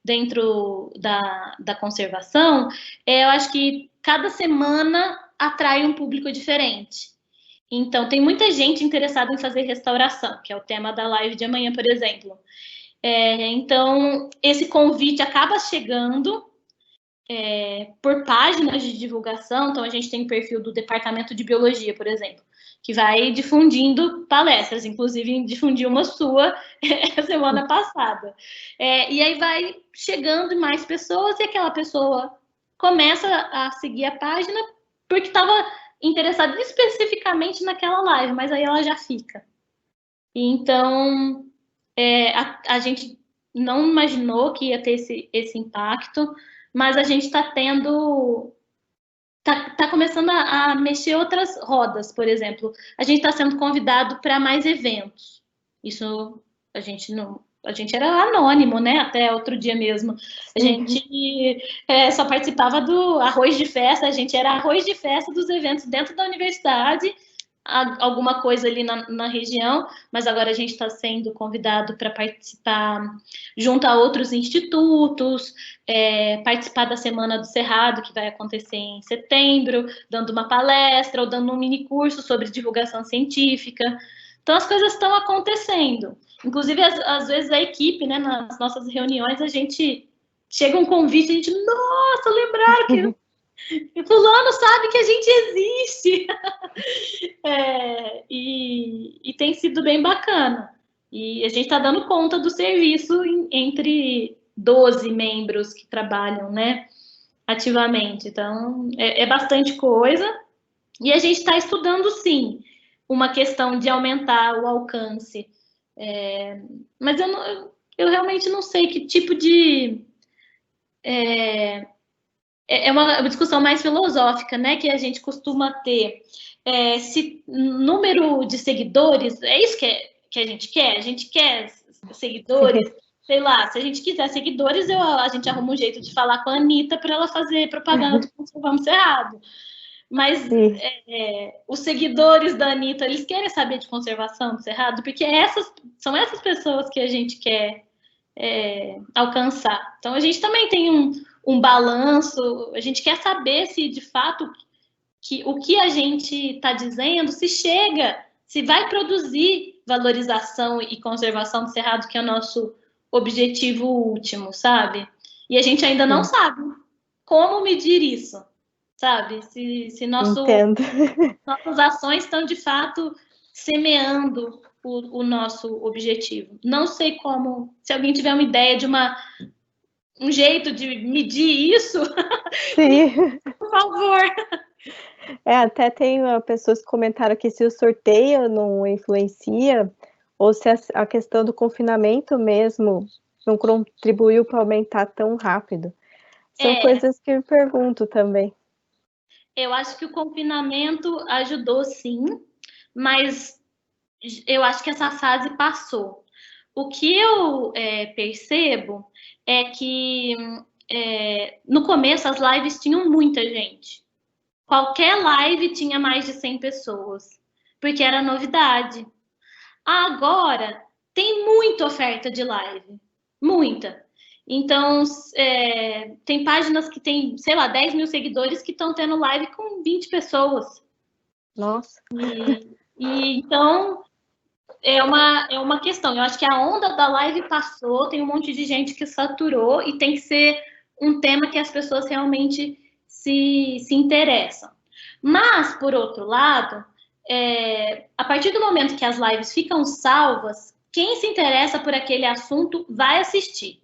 dentro da conservação, eu acho que cada semana atrai um público diferente. Então, tem muita gente interessada em fazer restauração, que é o tema da live de amanhã, por exemplo. Então, esse convite acaba chegando por páginas de divulgação. Então, a gente tem o perfil do Departamento de Biologia, por exemplo, que vai difundindo palestras, inclusive difundiu uma sua semana passada. E aí vai chegando mais pessoas e aquela pessoa começa a seguir a página porque estava interessada especificamente naquela live, mas aí ela já fica. Então, a gente não imaginou que ia ter esse impacto, mas a gente está tendo... Tá começando a mexer outras rodas, por exemplo. A gente está sendo convidado para mais eventos. Isso a gente não... A gente era anônimo, né? Até outro dia mesmo. A gente só participava do arroz de festa, a gente era arroz de festa dos eventos dentro da universidade, alguma coisa ali na região, mas agora a gente está sendo convidado para participar junto a outros institutos, participar da Semana do Cerrado, que vai acontecer em setembro, dando uma palestra ou dando um mini curso sobre divulgação científica. Então, as coisas estão acontecendo. Inclusive, às vezes, a equipe, né, nas nossas reuniões, a gente chega um convite, a gente, nossa, lembraram que fulano sabe que a gente existe. E tem sido bem bacana. E a gente está dando conta do serviço entre 12 membros que trabalham, né, ativamente. Então, é bastante coisa. E a gente está estudando, sim, uma questão de aumentar o alcance. Mas eu realmente não sei que tipo de... É uma discussão mais filosófica, né, que a gente costuma ter. Se número de seguidores, é isso que a gente quer? A gente quer seguidores? Sei lá, se a gente quiser seguidores, a gente arruma um jeito de falar com a Anitta para ela fazer propaganda do Conservamos Cerrado. Mas os seguidores da Anitta, eles querem saber de conservação do Cerrado? Porque são essas pessoas que a gente quer alcançar. Então, a gente também tem um balanço, a gente quer saber se, de fato, o que a gente está dizendo, se chega, se vai produzir valorização e conservação do Cerrado, que é o nosso objetivo último, sabe? E a gente ainda não sabe como medir isso, sabe? Se nossas ações estão, de fato, semeando o nosso objetivo. Não sei como, se alguém tiver uma ideia de um jeito de medir isso, Sim. por favor. Até tem pessoas que comentaram que se o sorteio não influencia, ou se a questão do confinamento mesmo não contribuiu para aumentar tão rápido. São coisas que eu pergunto também. Eu acho que o confinamento ajudou, sim, mas eu acho que essa fase passou. O que eu percebo é que no começo as lives tinham muita gente. Qualquer live tinha mais de 100 pessoas, porque era novidade. Agora tem muita oferta de live, muita. Então, tem páginas que tem, sei lá, 10 mil seguidores que estão tendo live com 20 pessoas. Nossa. Então, é uma questão. Eu acho que a onda da live passou, tem um monte de gente que saturou e tem que ser um tema que as pessoas realmente se interessam. Mas, por outro lado, a partir do momento que as lives ficam salvas, quem se interessa por aquele assunto vai assistir.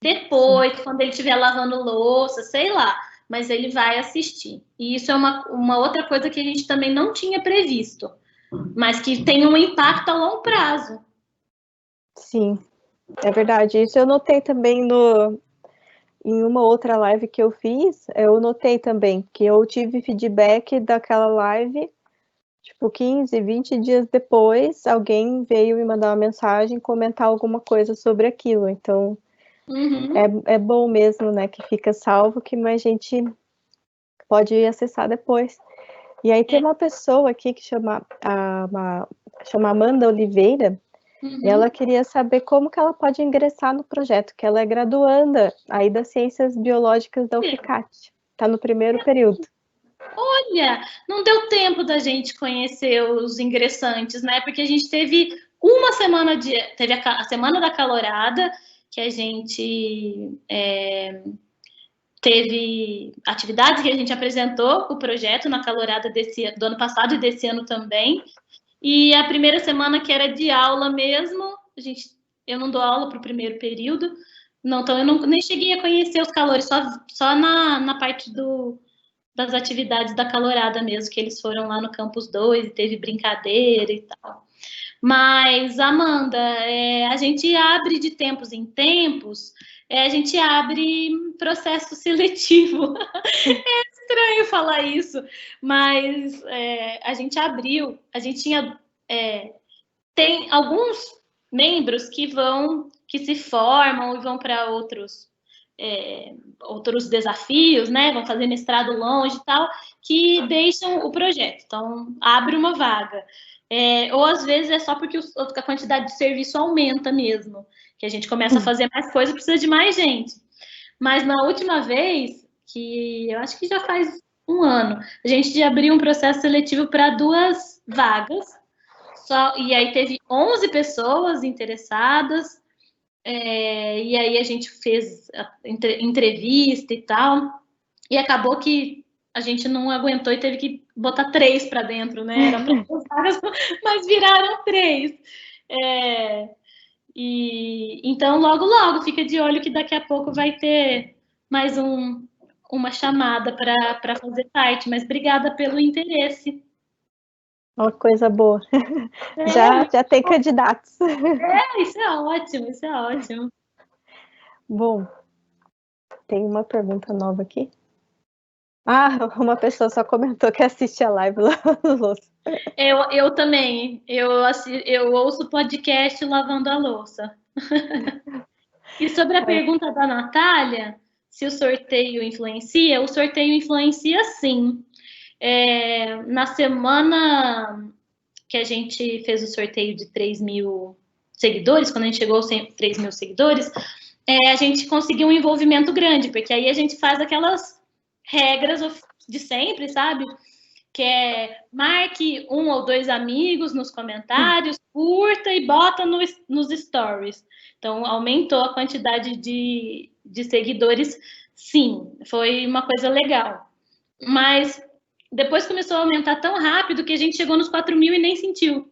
Depois, quando ele estiver lavando louça, sei lá, mas ele vai assistir. E isso é uma outra coisa que a gente também não tinha previsto, mas que tem um impacto a longo prazo. Sim, é verdade. Isso eu notei também em uma outra live que eu fiz, eu notei também que eu tive feedback daquela live, tipo, 15, 20 dias depois, alguém veio me mandar uma mensagem, comentar alguma coisa sobre aquilo. Então, é bom mesmo, né, que fica salvo, que mais gente pode acessar depois. E aí tem uma pessoa aqui que chama Amanda Oliveira, e ela queria saber como que ela pode ingressar no projeto, que ela é graduanda aí das Ciências Biológicas da UFCAT, está no primeiro período. Olha, não deu tempo da gente conhecer os ingressantes, né? Porque a gente teve uma semana teve a Semana da Calorada, que a gente teve atividades que a gente apresentou o projeto na Calorada do ano passado e desse ano também. E a primeira semana, que era de aula mesmo, eu não dou aula para o primeiro período, então eu nem cheguei a conhecer os calores, só na parte das atividades da Calorada mesmo, que eles foram lá no Campus 2 e teve brincadeira e tal. Mas, Amanda, a gente abre de tempos em tempos, a gente abre processo seletivo. É estranho falar isso, mas a gente abriu, a gente tem alguns membros que se formam e vão para outros desafios, né? Vão fazer mestrado longe e tal, que deixam o projeto. Então, abre uma vaga. Ou às vezes é só porque a quantidade de serviço aumenta mesmo, que a gente começa a fazer mais coisa, precisa de mais gente. Mas na última vez, que eu acho que já faz um ano, a gente abriu um processo seletivo para 2 vagas, e aí teve 11 pessoas interessadas, e aí a gente fez entrevista e tal, e acabou que a gente não aguentou e teve que botar 3 para dentro, né? Era para 2 vagas, mas viraram 3. Então, logo, logo, fica de olho que daqui a pouco vai ter mais uma chamada para fazer parte, mas obrigada pelo interesse. Uma coisa boa. Já tem candidatos. Isso é ótimo, isso é ótimo. Bom, tem uma pergunta nova aqui. Uma pessoa só comentou que assiste a live lá no louça. Eu também. Eu ouço podcast lavando a louça. E sobre a pergunta da Natália, se o sorteio influencia, o sorteio influencia sim. Na semana que a gente fez o sorteio de 3 mil seguidores, quando a gente chegou aos 3 mil seguidores, a gente conseguiu um envolvimento grande, porque aí a gente faz aquelas regras de sempre, sabe? Que é marque 1 ou 2 amigos nos comentários, curta e bota nos stories. Então, aumentou a quantidade de seguidores, sim, foi uma coisa legal. Mas depois começou a aumentar tão rápido que a gente chegou nos 4 mil e nem sentiu.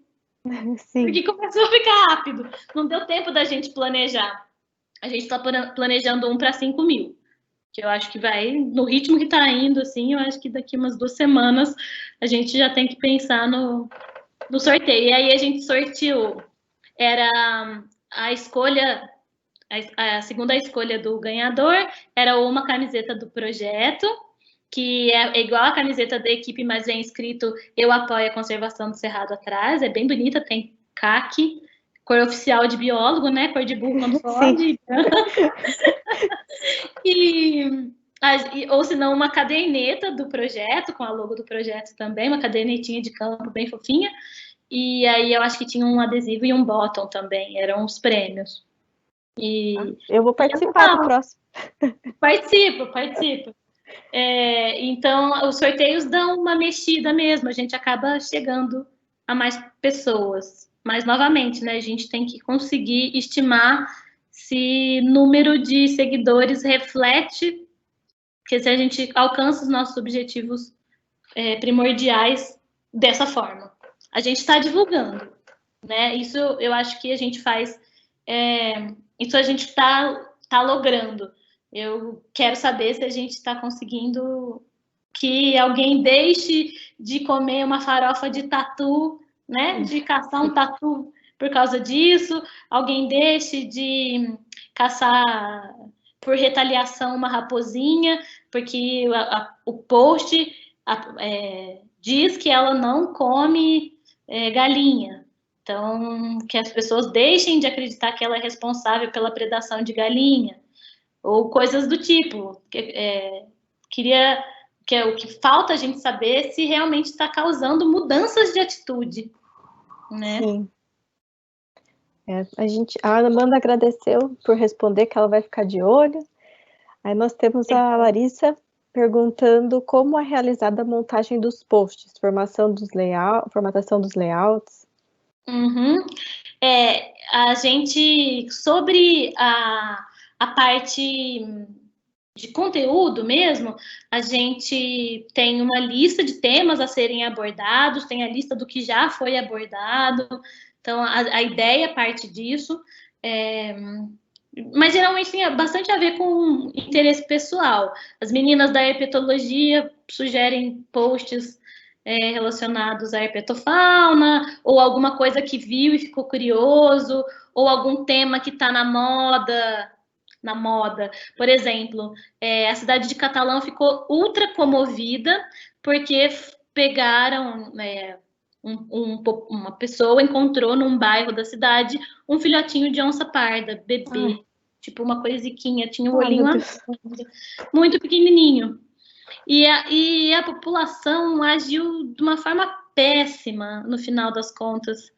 Sim. Porque começou a ficar rápido. Não deu tempo da gente planejar. A gente está planejando 1 para 5 mil. Que eu acho que vai, no ritmo que está indo, assim, eu acho que daqui umas 2 semanas a gente já tem que pensar no sorteio. E aí a gente sorteou. Era a escolha, a segunda escolha do ganhador era uma camiseta do projeto, que é igual a camiseta da equipe, mas vem escrito "Eu apoio a conservação do cerrado" atrás, é bem bonita, tem caque, cor oficial de biólogo, né, cor de burro quando pode. Ou se não, uma caderneta do projeto, com a logo do projeto também, uma cadernetinha de campo bem fofinha, e aí eu acho que tinha um adesivo e um bottom também, eram os prêmios. Eu vou participar do próximo. Participa. Então, os sorteios dão uma mexida mesmo, a gente acaba chegando a mais pessoas. Mas, novamente, né, a gente tem que conseguir estimar se número de seguidores reflete, porque se a gente alcança os nossos objetivos primordiais dessa forma. A gente está divulgando, né? Isso eu acho que a gente faz, isso a gente está logrando. Eu quero saber se a gente está conseguindo que alguém deixe de comer uma farofa de tatu, né? De caçar um tatu por causa disso, alguém deixe de caçar por retaliação uma raposinha, porque o post diz que ela não come galinha. Então, que as pessoas deixem de acreditar que ela é responsável pela predação de galinha, ou coisas do tipo. Queria que o que falta a gente saber se realmente está causando mudanças de atitude, né? Sim. A Amanda agradeceu por responder, que ela vai ficar de olho. Aí nós temos a Larissa perguntando como é realizada a montagem dos posts, formatação dos layouts. A gente, sobre a parte de conteúdo mesmo, a gente tem uma lista de temas a serem abordados, tem a lista do que já foi abordado, então a ideia parte disso, mas geralmente tem bastante a ver com interesse pessoal. As meninas da herpetologia sugerem posts relacionados à herpetofauna, ou alguma coisa que viu e ficou curioso, ou algum tema que está na moda. Por exemplo, a cidade de Catalão ficou ultra comovida porque pegaram, uma pessoa encontrou num bairro da cidade um filhotinho de onça parda, bebê, tipo uma coisiquinha, tinha um olhinho muito pequenininho. E a população agiu de uma forma péssima, no final das contas.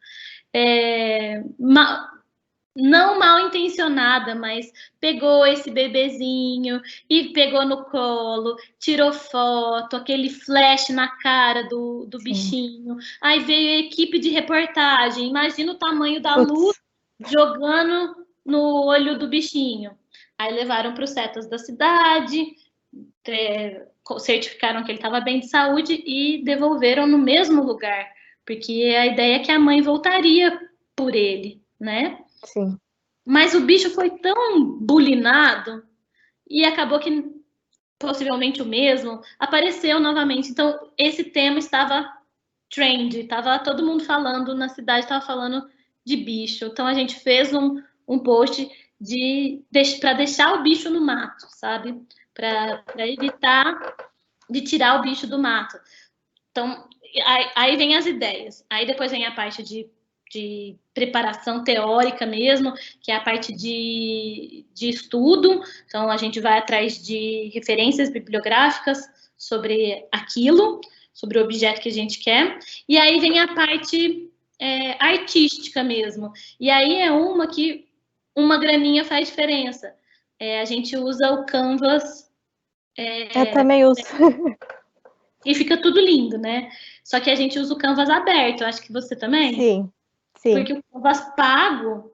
Não mal intencionada, mas pegou esse bebezinho e pegou no colo, tirou foto, aquele flash na cara do bichinho. Aí veio a equipe de reportagem, imagina o tamanho da luz jogando no olho do bichinho. Aí levaram para os setas da cidade, certificaram que ele estava bem de saúde e devolveram no mesmo lugar, porque a ideia é que a mãe voltaria por ele, né? Sim. Mas o bicho foi tão bulinado e acabou que possivelmente o mesmo, apareceu novamente. Então, esse tema estava trend, estava todo mundo falando na cidade, estava falando de bicho. Então, a gente fez um post para deixar o bicho no mato, sabe? Para evitar de tirar o bicho do mato. Então, aí vem as ideias. Aí depois vem a parte de preparação teórica mesmo, que é a parte de estudo. Então, a gente vai atrás de referências bibliográficas sobre aquilo, sobre o objeto que a gente quer. E aí vem a parte artística mesmo. E aí é uma que uma graninha faz diferença. A gente usa o Canvas. Eu também uso. E fica tudo lindo, né? Só que a gente usa o Canvas aberto, eu acho que você também. Sim, sim. Porque o Canvas pago,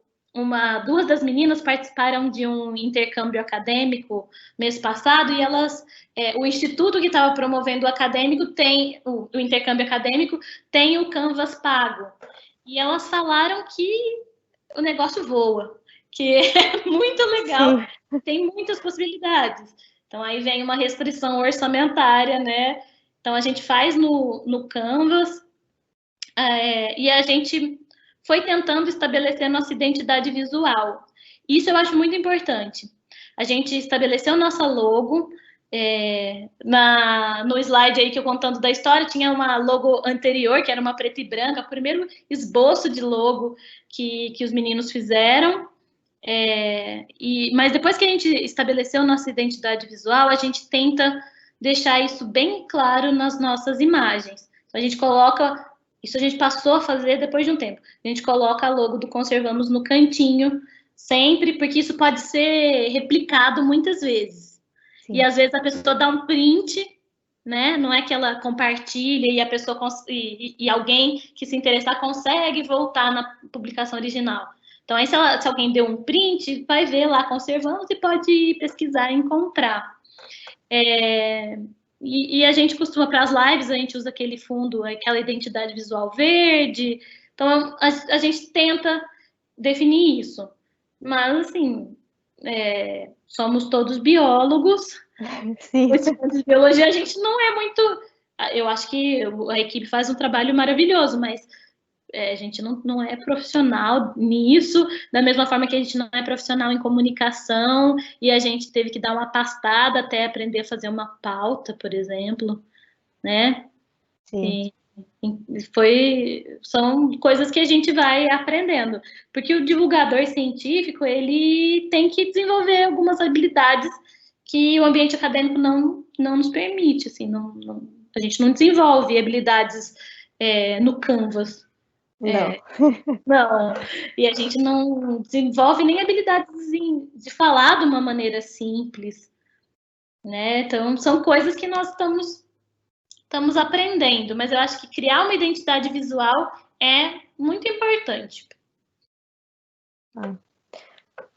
duas das meninas participaram de um intercâmbio acadêmico mês passado e o instituto que estava promovendo o intercâmbio acadêmico tem o Canvas pago. E elas falaram que o negócio voa, que é muito legal, sim, tem muitas possibilidades. Então aí vem uma restrição orçamentária, né? Então a gente faz no Canvas e a gente foi tentando estabelecer nossa identidade visual. Isso eu acho muito importante. A gente estabeleceu nossa logo. No slide aí que eu contando da história, tinha uma logo anterior, que era uma preta e branca, o primeiro esboço de logo que os meninos fizeram. Mas depois que a gente estabeleceu nossa identidade visual, a gente tenta deixar isso bem claro nas nossas imagens. Então, a gente coloca, isso a gente passou a fazer depois de um tempo, a gente coloca a logo do Conservamos no cantinho, sempre, porque isso pode ser replicado muitas vezes. Sim. E às vezes a pessoa dá um print, né? Não é que ela compartilha e a pessoa e alguém que se interessar consegue voltar na publicação original. Então, aí se alguém deu um print, vai ver lá, Conservamos, e pode pesquisar e encontrar. E a gente costuma, para as lives, a gente usa aquele fundo, aquela identidade visual verde. Então, a gente tenta definir isso. Mas, assim, somos todos biólogos. Sim. O estudante de biologia, a gente não é muito... Eu acho que a equipe faz um trabalho maravilhoso, mas a gente não é profissional nisso, da mesma forma que a gente não é profissional em comunicação, e a gente teve que dar uma pastada até aprender a fazer uma pauta, por exemplo, né? Sim. São coisas que a gente vai aprendendo, porque o divulgador científico, ele tem que desenvolver algumas habilidades que o ambiente acadêmico não nos permite, assim, a gente não desenvolve habilidades no Canvas. Não, e a gente não desenvolve nem habilidades de falar de uma maneira simples, né? Então, são coisas que nós estamos aprendendo, mas eu acho que criar uma identidade visual é muito importante.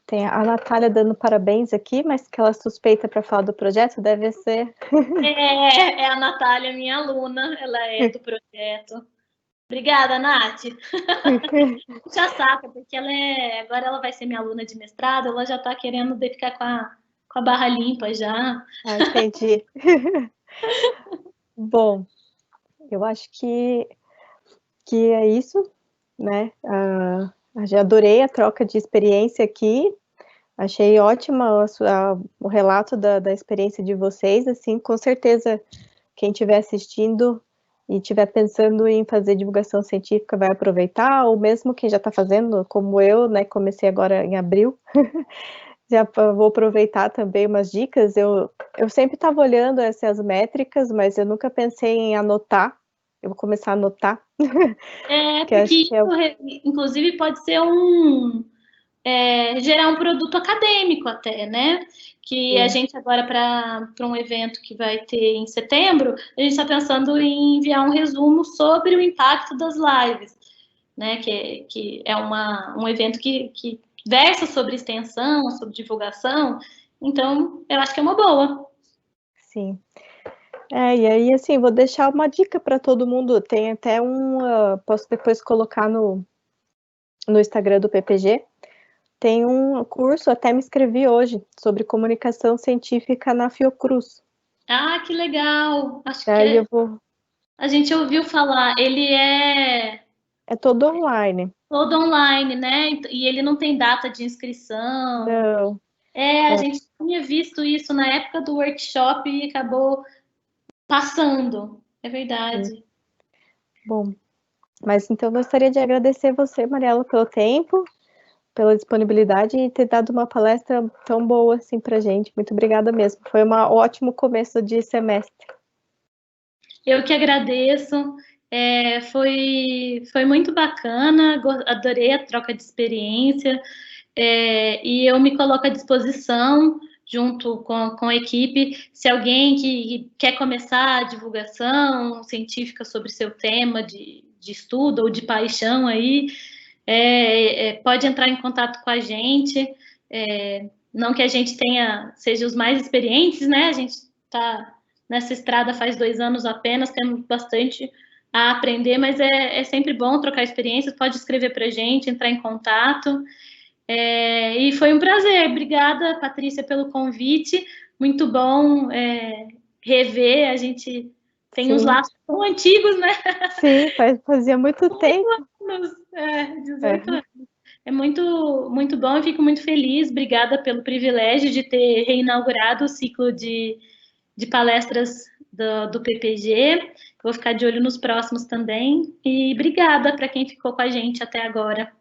Tem a Natália dando parabéns aqui, mas que ela suspeita para falar do projeto deve ser... É a Natália, minha aluna, ela é do projeto. Obrigada, Nath. Já saca, porque agora ela vai ser minha aluna de mestrado, ela já está querendo ficar com a barra limpa já. Entendi. Bom, eu acho que é isso, né? Já adorei a troca de experiência aqui, achei ótima o relato da experiência de vocês, assim, com certeza quem estiver assistindo e estiver pensando em fazer divulgação científica vai aproveitar, ou mesmo quem já está fazendo, como eu, né, comecei agora em abril, já vou aproveitar também umas dicas. Eu sempre estava olhando essas métricas, mas eu nunca pensei em anotar. Eu vou começar a anotar. Porque inclusive, pode ser gerar um produto acadêmico até, né? Que a gente agora, para um evento que vai ter em setembro, a gente está pensando em enviar um resumo sobre o impacto das lives, né? Que é um evento que versa sobre extensão, sobre divulgação. Então, eu acho que é uma boa. Sim. E aí, assim, vou deixar uma dica para todo mundo. Tem até posso depois colocar no Instagram do PPG. Tem um curso, até me inscrevi hoje, sobre comunicação científica na Fiocruz. Ah, que legal! Acho Daí eu que vou... a gente ouviu falar. Ele é É todo online. todo online, né? E ele não tem data de inscrição. Não, É, a é, gente tinha visto isso na época do workshop e acabou passando. É sim. verdade. Bom, mas então eu gostaria de agradecer você, Mariela, pelo tempo, pela disponibilidade e ter dado uma palestra tão boa assim pra gente. Muito obrigada mesmo. Foi um ótimo começo de semestre. Eu que agradeço. Foi muito bacana, adorei a troca de experiência. E eu me coloco à disposição, junto com a equipe, se alguém que quer começar a divulgação científica sobre seu tema de estudo ou de paixão aí, pode entrar em contato com a gente. Não que a gente seja os mais experientes, né? A gente está nessa estrada faz 2 anos apenas, temos bastante a aprender, mas é sempre bom trocar experiências. Pode escrever para a gente, entrar em contato. E foi um prazer. Obrigada, Patrícia, pelo convite. Muito bom rever. A gente tem uns Sim, laços tão antigos, né? sim, fazia muito tempo. 18 É, anos. É muito, muito bom. Eu fico muito feliz. Obrigada pelo privilégio de ter reinaugurado o ciclo de palestras do PPG. Vou ficar de olho nos próximos também. E obrigada para quem ficou com a gente até agora.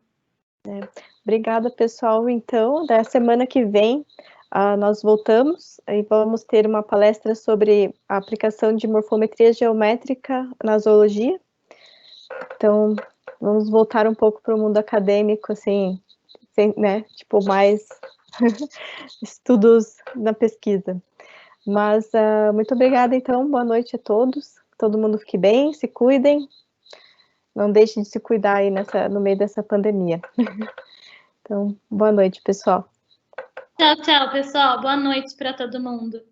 obrigada, pessoal. Então, da semana que vem, nós voltamos e vamos ter uma palestra sobre a aplicação de morfometria geométrica na zoologia. Então, vamos voltar um pouco para o mundo acadêmico, assim, né? Tipo, mais estudos na pesquisa. Mas muito obrigada, então. Boa noite a todos. Todo mundo fique bem, se cuidem. Não deixem de se cuidar aí no meio dessa pandemia. Então, boa noite, pessoal. Tchau, tchau, pessoal. Boa noite para todo mundo.